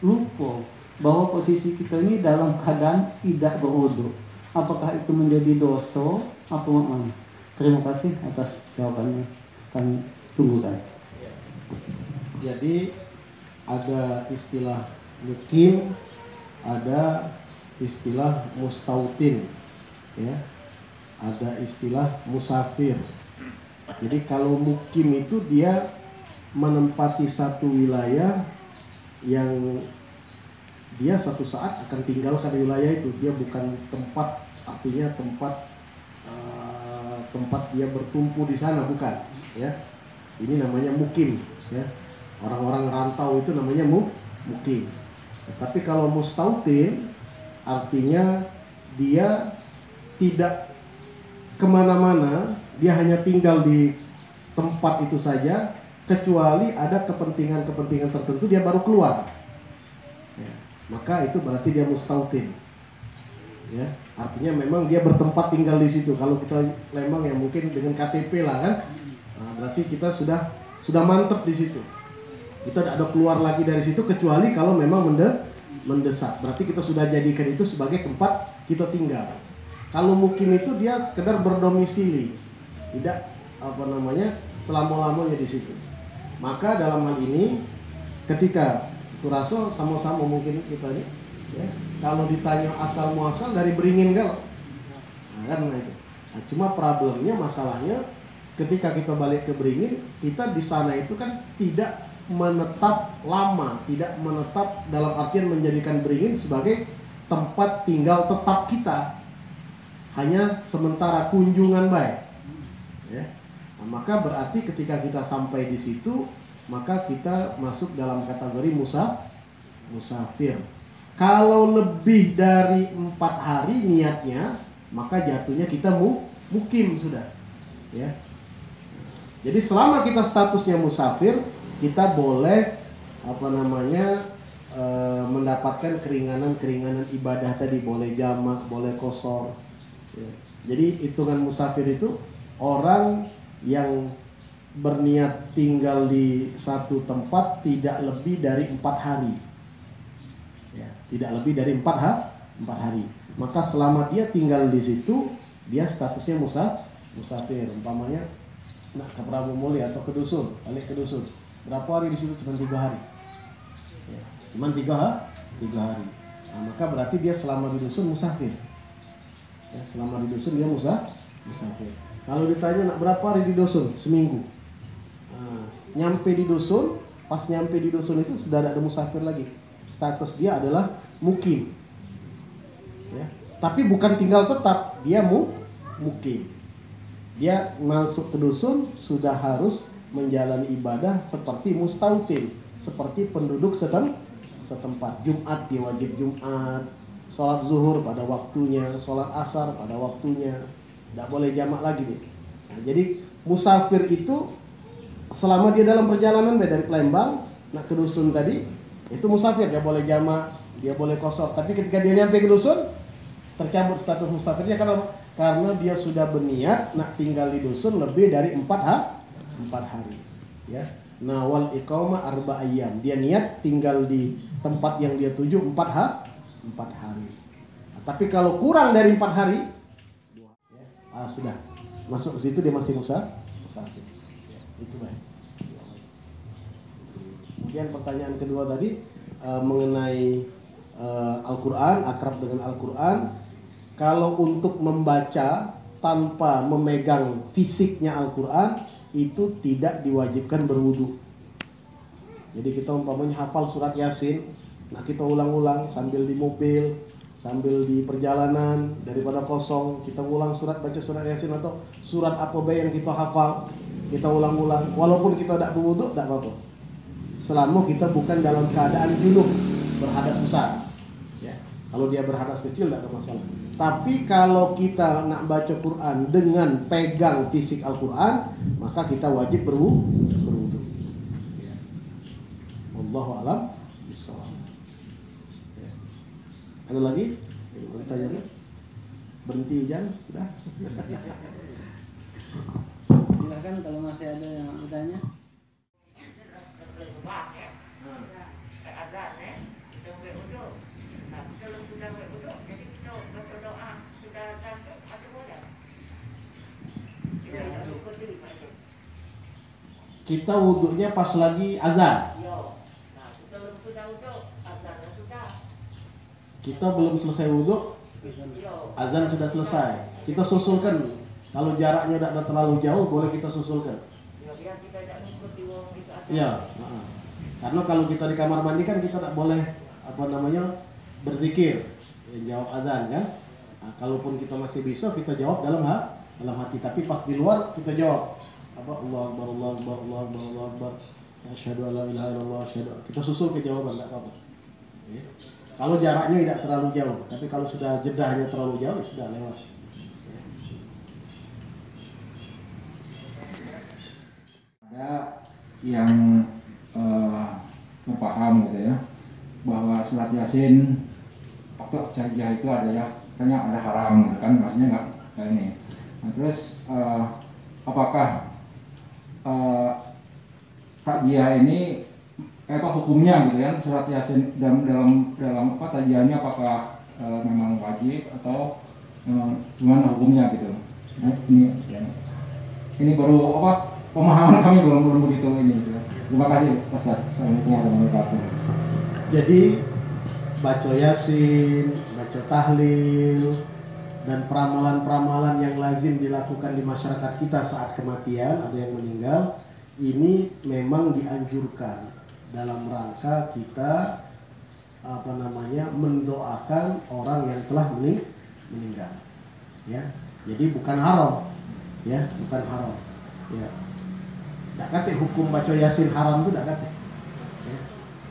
lupa bahwa posisi kita ini dalam keadaan tidak berwudu. Apakah itu menjadi dosa? Apa makna? Terima kasih atas jawabannya. Kami tunggu kan. Jadi ada istilah mukim, ada istilah mustautin, ya, ada istilah musafir. Jadi kalau mukim itu dia menempati satu wilayah yang dia satu saat akan tinggalkan wilayah itu. Dia bukan tempat, artinya tempat dia bertumpu di sana, bukan, ya. Ini namanya mukim, ya. Orang-orang rantau itu namanya mukim. Tapi kalau mustautin artinya dia tidak kemana-mana, dia hanya tinggal di tempat itu saja, kecuali ada kepentingan-kepentingan tertentu dia baru keluar, ya, maka itu berarti dia mustautin, ya. Artinya memang dia bertempat tinggal di situ. Kalau kita Lembang ya mungkin dengan KTP lah kan, nah, berarti kita sudah mantep di situ. Kita tidak ada keluar lagi dari situ kecuali kalau memang mendesak. Berarti kita sudah jadikan itu sebagai tempat kita tinggal. Kalau mukim itu dia sekedar berdomisili, tidak selama-lamanya di situ. Maka dalam hal ini ketika Kuraso sama-sama mungkin kita ini, ya, kalau ditanya asal muasal dari Beringin kalau, nah, kan itu. Nah, cuma problemnya, masalahnya ketika kita balik ke Beringin, kita di sana itu kan tidak menetap lama, tidak menetap dalam artian menjadikan Beringin sebagai tempat tinggal tetap kita, hanya sementara kunjungan baik, ya. Nah, maka berarti ketika kita sampai di situ, maka kita masuk dalam kategori musafir. Kalau lebih dari 4 hari niatnya, maka jatuhnya kita mukim sudah, ya. Jadi selama kita statusnya musafir, kita boleh mendapatkan keringanan ibadah tadi, boleh jamak, boleh qashar, ya. Jadi hitungan musafir itu orang yang berniat tinggal di satu tempat tidak lebih dari 4 hari, ya, tidak lebih dari 4 hari. Maka selama dia tinggal di situ, dia statusnya musafir. Umpamanya nak ke Prabu Muli atau ke dusun, balik ke dusun, berapa hari di situ? Cuma 3 hari, ya, cuma 3 hari. Nah, maka berarti dia selama di dusun musafir, ya, selama di dusun dia musafir. Kalau ditanya nak berapa hari di dusun? Seminggu. Nah, nyampe di dusun, pas nyampe di dusun itu sudah ada musafir lagi. Status dia adalah mukim, ya. Tapi bukan tinggal tetap, dia mukim. Dia masuk ke dusun sudah harus menjalani ibadah seperti mustautin, seperti penduduk setempat. Jumat dia wajib Jumat, sholat zuhur pada waktunya, sholat asar pada waktunya, tidak boleh jamak lagi nih. Nah, jadi musafir itu selama dia dalam perjalanan dari Palembang nak ke dusun tadi, itu musafir, dia boleh jamak, dia boleh qashar. Tapi ketika dia nyampe ke dusun, tercabut status musafirnya karena dia sudah berniat nak tinggal di dusun lebih dari 4 hari, ya. Nah, wal iqamah 4 ayyam, dia niat tinggal di tempat yang dia tuju 4 hari. Nah, tapi kalau kurang dari 4 hari, ya, sudah masuk ke situ dia masih musafir, ya, itu baik. Kemudian pertanyaan kedua tadi mengenai Al-Quran, akrab dengan Al-Quran. Kalau untuk membaca tanpa memegang fisiknya Al-Quran, itu tidak diwajibkan berwudu. Jadi kita umpamanya hafal surat Yasin, nah kita ulang-ulang sambil di mobil, sambil di perjalanan, daripada kosong kita ulang baca surat Yasin atau surat apa baik yang kita hafal, kita ulang-ulang. Walaupun kita tidak berwudu, tidak apa-apa, selama kita bukan dalam keadaan junub, berhadas besar, ya. Kalau dia berhadas kecil tidak ada masalah. Tapi kalau kita nak baca Quran dengan pegang fisik Al-Quran, maka kita wajib berwudu. Ya. Wallahu a'lam bishawab. Ya. Ada lagi? Bertanya? Berhenti hujan, sudah. Silakan kalau masih ada yang bertanya. Kita wudhunya pas lagi azan. Kita belum selesai wudhu, azan sudah selesai. Kita susulkan. Kalau jaraknya tidak terlalu jauh, boleh kita susulkan. Iya. Karena kalau kita di kamar mandi kan kita tidak boleh berzikir, jawab azan kan. Nah, kalaupun kita masih bisa, kita jawab dalam hati. Tapi pas di luar kita jawab Allah Akbar, Allah Akbar, Allah Akbar, Allah Akbar. Asyhadu an la ilaha illallah, asyhadu. Kita susul ke jawaban, tidak apa-apa. Ya. Kalau jaraknya tidak terlalu jauh, tapi kalau sudah jedahnya terlalu jauh, sudah lewat. Ada yang paham gitu ya, bahwa surat Yasin waktu saja itu kayaknya ada haram gitu kan, maksudnya nggak kayak ini. Nah, terus apakah takjiyah ini hukumnya gitu kan, surat Yasin dalam takjiyahnya apakah memang wajib atau gimana hukumnya gitu. Nah, ini baru pemahaman kami belum begitu ini gitu. Terima kasih Ustaz. Assalamualaikum warahmatullahi wabarakatuh. Jadi baca Yasin, baca tahlil, dan peramalan-peramalan yang lazim dilakukan di masyarakat kita saat kematian, ada yang meninggal, ini memang dianjurkan dalam rangka kita mendoakan orang yang telah meninggal. Ya. Jadi bukan haram. Ya, bukan haram. Ya. Tidak kata hukum baca Yasin haram itu tidak kata. Ya.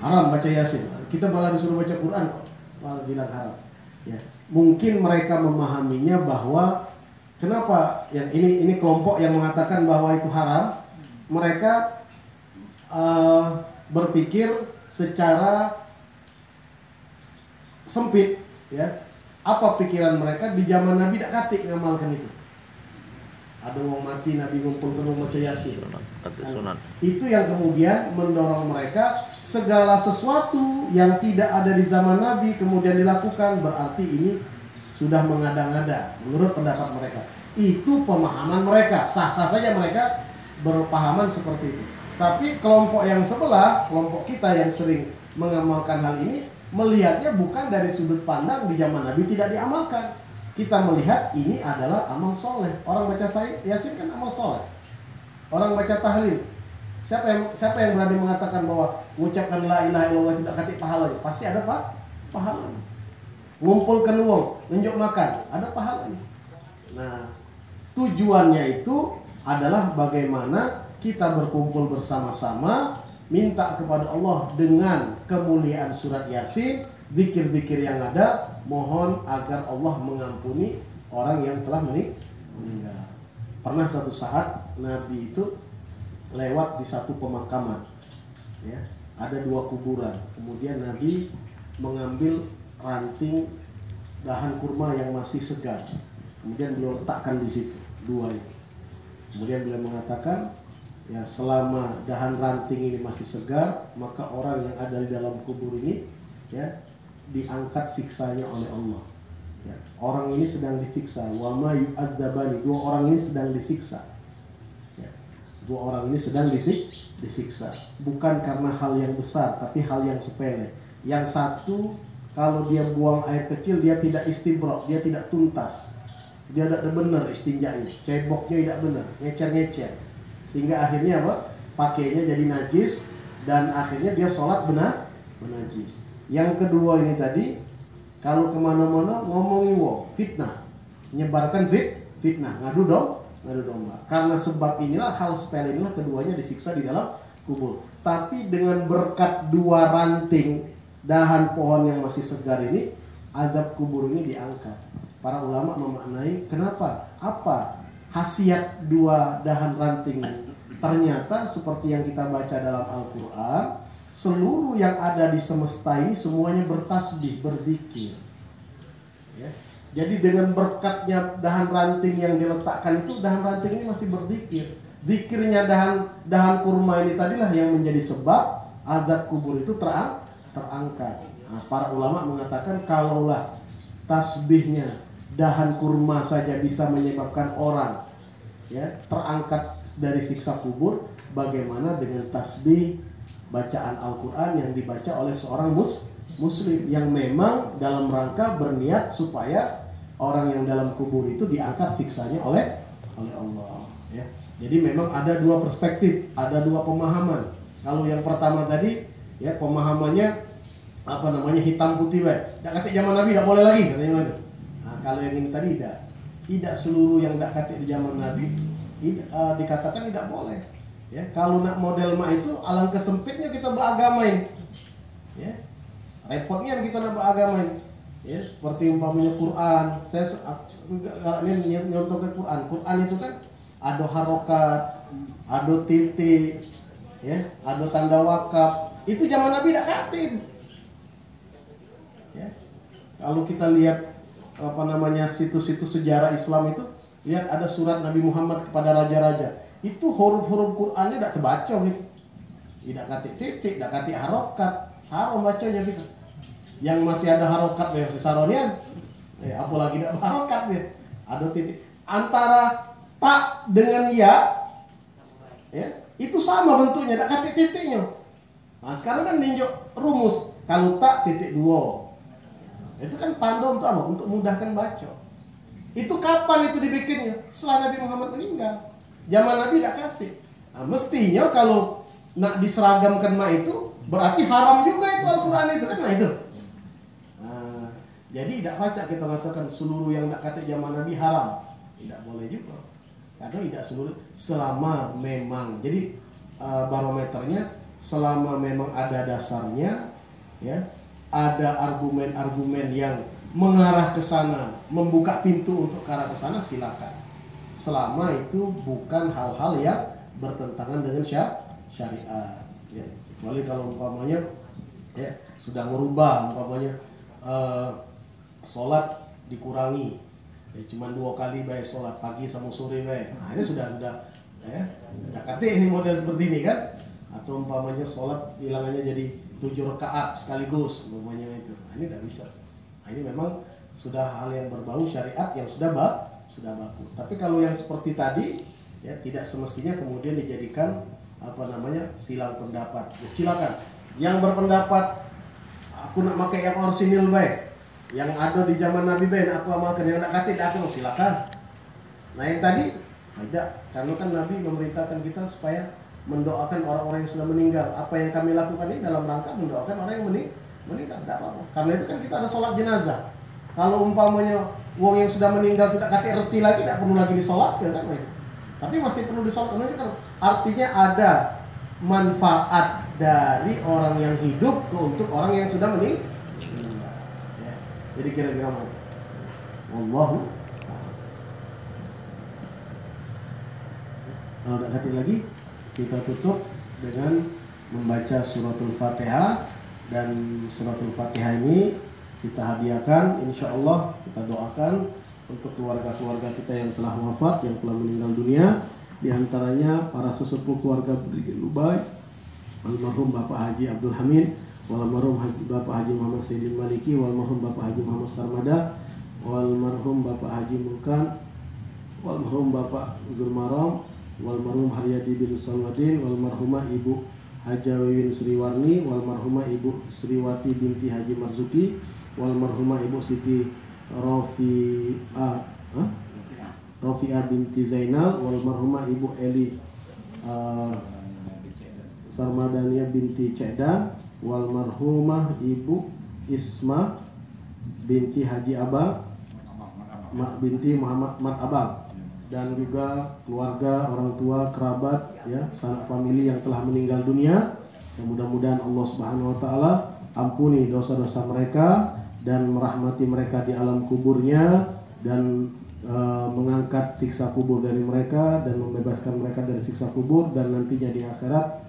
Haram baca Yasin. Kita malah disuruh baca Quran kok, malah bilang haram. Ya. Mungkin mereka memahaminya bahwa kenapa yang ini kelompok yang mengatakan bahwa itu haram, mereka berpikir secara sempit, ya. Apa pikiran mereka di zaman Nabi tidak katik ngamalkan itu. Ada orang mati Nabi ngumpulkan baca Yasin. Itu yang kemudian mendorong mereka segala sesuatu yang tidak ada di zaman Nabi kemudian dilakukan, berarti ini sudah mengada-ngada menurut pendapat mereka. Itu pemahaman mereka. Sah-sah saja mereka berpahaman seperti itu. Tapi kelompok yang sebelah, kelompok kita yang sering mengamalkan hal ini, melihatnya bukan dari sudut pandang di zaman Nabi tidak diamalkan. Kita melihat ini adalah amal soleh. Orang baca Yasin kan amal soleh. Orang baca tahlil. Siapa yang berani mengatakan bahwa mengucapkan la ilaha illallah tidak katik pahalanya? Pasti ada pahalanya. Ngumpulkan uang, nunjuk makan, ada pahalanya. Nah, tujuannya itu adalah bagaimana kita berkumpul bersama-sama, minta kepada Allah dengan kemuliaan surat Yasin, zikir-zikir yang ada, mohon agar Allah mengampuni orang yang telah meninggal. Pernah satu saat Nabi itu lewat di satu pemakaman, ya, ada 2 kuburan. Kemudian Nabi mengambil ranting dahan kurma yang masih segar, kemudian beliau letakkan di situ 2 itu. Kemudian beliau mengatakan, ya, selama dahan ranting ini masih segar, maka orang yang ada di dalam kubur ini, ya, diangkat siksanya oleh Allah. Ya, orang ini sedang disiksa. Wa ma yu'adzabani. 2 orang ini sedang disiksa. Ya, 2 orang ini sedang disiksa. Bukan karena hal yang besar, tapi hal yang sepele. Yang satu, kalau dia buang air kecil, dia tidak istibrok, dia tidak tuntas. Dia tidak benar istinjanya, ceboknya tidak benar, ngecer-ngecer. Sehingga akhirnya apa? Pakainya jadi najis dan akhirnya dia sholat najis. Yang kedua ini tadi, kalau kemana-mana ngomongin fitnah, menyebarkan fitnah, ngadu domba. Karena sebab inilah, hal sepele inilah keduanya disiksa di dalam kubur. Tapi dengan berkat 2 ranting dahan pohon yang masih segar ini, azab kubur ini diangkat. Para ulama memaknai kenapa? Apa khasiat 2 dahan ranting ini? Ternyata seperti yang kita baca dalam Al-Quran, seluruh yang ada di semesta ini semuanya bertasbih, berzikir. Ya. Jadi dengan berkatnya dahan ranting yang diletakkan itu, dahan ranting ini masih berzikir. Zikirnya dahan kurma ini tadilah yang menjadi sebab azab kubur itu terangkat. Nah, para ulama mengatakan kalaulah tasbihnya dahan kurma saja bisa menyebabkan orang ya terangkat dari siksa kubur, bagaimana dengan tasbih bacaan Al-Quran yang dibaca oleh seorang muslim yang memang dalam rangka berniat supaya orang yang dalam kubur itu diangkat siksanya oleh Allah ya. Jadi memang ada dua perspektif, ada dua pemahaman. Kalau yang pertama tadi ya pemahamannya hitam putih baik. Dak katik zaman Nabi tidak boleh lagi katanya gitu. Nah, kalau yang ini tadi tidak seluruh yang dak katik di zaman Nabi dikatakan tidak boleh. Ya, kalau nak model mah itu alangkah sempitnya kita beragamain. Ya. Repotnya kita nak beragamain. Ya, seperti umpamanya Quran. Saya ini nyontoh ke Quran. Quran itu kan ada harokat, ada titik, ya, ada tanda wakaf. Itu zaman Nabi tidak katin. Ya. Kalau kita lihat situs-situs sejarah Islam itu, lihat ada surat Nabi Muhammad kepada raja-raja. Itu huruf-huruf Qur'annya tidak terbaca gitu. Tidak katik titik, tidak katik harokat, saro bacanya gitu. Yang masih ada harokat ya saronian. Apalagi tidak harokat ya. Ada titik antara tak dengan ya, itu sama bentuknya, tidak katik titiknya. Nah, sekarang kan ninjok rumus, kalau tak titik dua. Itu kan tanda untuk apa? Untuk mudahkan baca. Itu kapan itu dibikinnya? Setelah Nabi Muhammad meninggal. Zaman Nabi tidak katik. Nah, mestinya kalau nak diseragamkan ma itu berarti haram juga itu Al-Quran itu kan, nah itu. Nah, jadi tidak baca kita katakan seluruh yang tidak katik zaman Nabi haram. Tidak boleh juga. Karena tidak seluruh, selama memang jadi barometernya selama memang ada dasarnya, ya, ada argumen-argumen yang mengarah ke sana, membuka pintu untuk ke arah ke sana, silakan. Selama itu bukan hal-hal yang bertentangan dengan syariat. Ya. Kecuali kalau umpamanya ya, sudah merubah, umpamanya sholat dikurangi, ya, cuma 2 kali baik sholat pagi sama sore baik. Nah ini sudah ya, kata ini model seperti ini kan? Atau umpamanya sholat bilangannya jadi 7 rakaat sekaligus, umpamanya itu. Nah ini tidak bisa. Nah ini memang sudah hal yang berbau syariat yang sudah baku. Tapi kalau yang seperti tadi, ya tidak semestinya kemudian dijadikan silang pendapat. Ya, silakan. Yang berpendapat aku nak pakai yang orisinil baik, yang ada di zaman Nabi baik, aku amalkan, yang nak katik aku silakan. Nah yang tadi tidak, karena kan Nabi memerintahkan kita supaya mendoakan orang-orang yang sudah meninggal. Apa yang kami lakukan ini dalam rangka mendoakan orang yang meninggal, tidak apa-apa. Karena itu kan kita ada sholat jenazah. Kalau umpamanya wong yang sudah meninggal tidak katik reti lagi, tidak perlu lagi disolatkan kan? Tapi masih perlu disolatkan kan? Artinya ada manfaat dari orang yang hidup untuk orang yang sudah meninggal. Ya. Jadi kira-kira mana? Wallahu. Kalau tidak katik lagi, kita tutup dengan membaca suratul Fatihah. Dan suratul Fatihah ini kita hadiahkan, insya Allah kita doakan untuk keluarga-keluarga kita yang telah wafat, yang telah meninggal dunia. Di antaranya para sesepuh keluarga Brigjen Lubay, almarhum Bapak Haji Abdul Hamid, walmarhum Bapak Haji Muhammad Sayyidin Maliki, walmarhum Bapak Haji Muhammad Sarmada, walmarhum Bapak Haji Mulkan, walmarhum Bapak Zulmaram, walmarhum Haryadi bin Salwadin, walmarhumah Ibu Haja Wiwin Sriwarni, walmarhumah Ibu Sriwati binti Haji Marzuki, walmarhumah Ibu Siti Rofi'ah binti Zainal, walmarhumah Ibu Eli Sarmadania binti Cedan, walmarhumah Ibu Isma binti Haji Abang binti Muhammad Mat Abang, dan juga keluarga, orang tua, kerabat, ya, sanak famili yang telah meninggal dunia. Dan mudah-mudahan Allah Subhanahu wa taala ampuni dosa-dosa mereka dan merahmati mereka di alam kuburnya, dan mengangkat siksa kubur dari mereka dan membebaskan mereka dari siksa kubur, dan nantinya di akhirat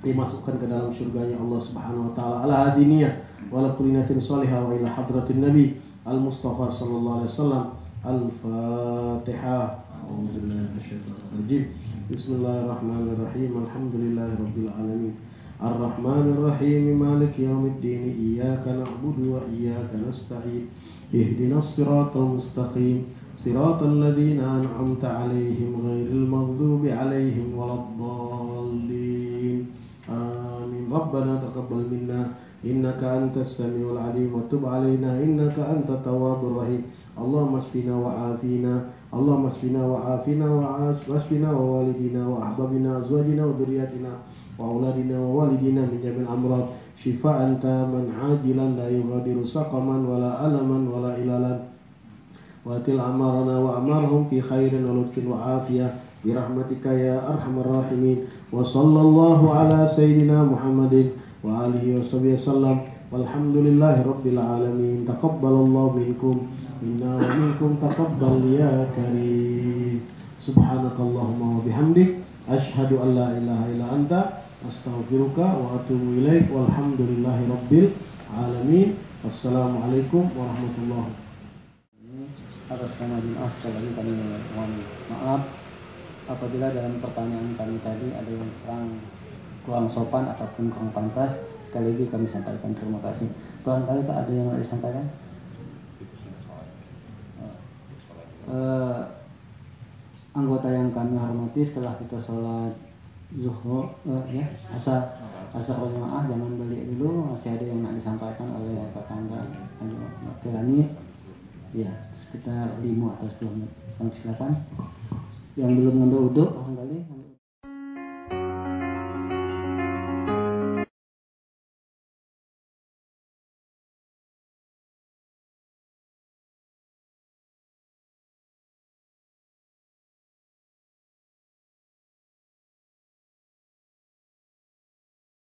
dimasukkan ke dalam surganya Allah Subhanahu wa taala. Ala hadiniyah wa ala kullinatin shalihah wa ila hadratin nabi Al-Mustafa sallallahu alaihi wasallam. Al-Fatihah. A'udzubillahi minasyaitonir rajim. Bismillahirrahmanirrahim. Alhamdulillahirabbil alamin. Ar-Rahmanir Rahim. Maliki yaumiddin. Iyyaka na'budu wa iyyaka nasta'in. Ihdinas siratal mustaqim. Siratal ladzina an'amta 'alaihim ghairil maghdubi 'alaihim waladdallin. Amin. Rabbana taqabbal minna innaka antas samiul 'alim wa tub 'alaina innaka antat tawwabur rahim. Allahumma shfina wa afina. Allahumma shfina wa afina wa ashfina wa walidina wa ahbabina azwajina wa dhurriyyatina wa auladina wa walidina min jami'il amrad shifaan taman ajilan la yughadiru saqaman wala alaman wala ilalan wa atil amarana wa amarhum fi khairin wa lutfin wa afiyah birahmatika ya arhamar rahimin. Wa sallallahu ala sayyidina Muhammadin wa alihi wa sahbihi wasallam walhamdulillahi rabbil alamin. Taqabbalallahu minkum inna wa minkum taqabbal ya karim. Subhanakallahumma wa bihamdik asyhadu an la ilaha illa anta astaghfiruka wa atubu ilaik. Walhamdulillahi rabbil alamin. Assalamualaikum warahmatullahi wabarakatuh. Atas nama jemaah sekali lagi kami mohon maaf apabila dalam pertanyaan kami tadi ada yang kurang sopan ataupun kurang pantas. Sekali lagi kami sampaikan terima kasih. Barangkali ada yang mau disampaikan? Anggota yang kami hormati, setelah kita sholat zuhur asar jemaah jangan balik dulu, masih ada yang nak disampaikan oleh tetangga Kirani ya sekitar 5 atau 10 menit. Kami silakan yang belum ngambil uduk barangkali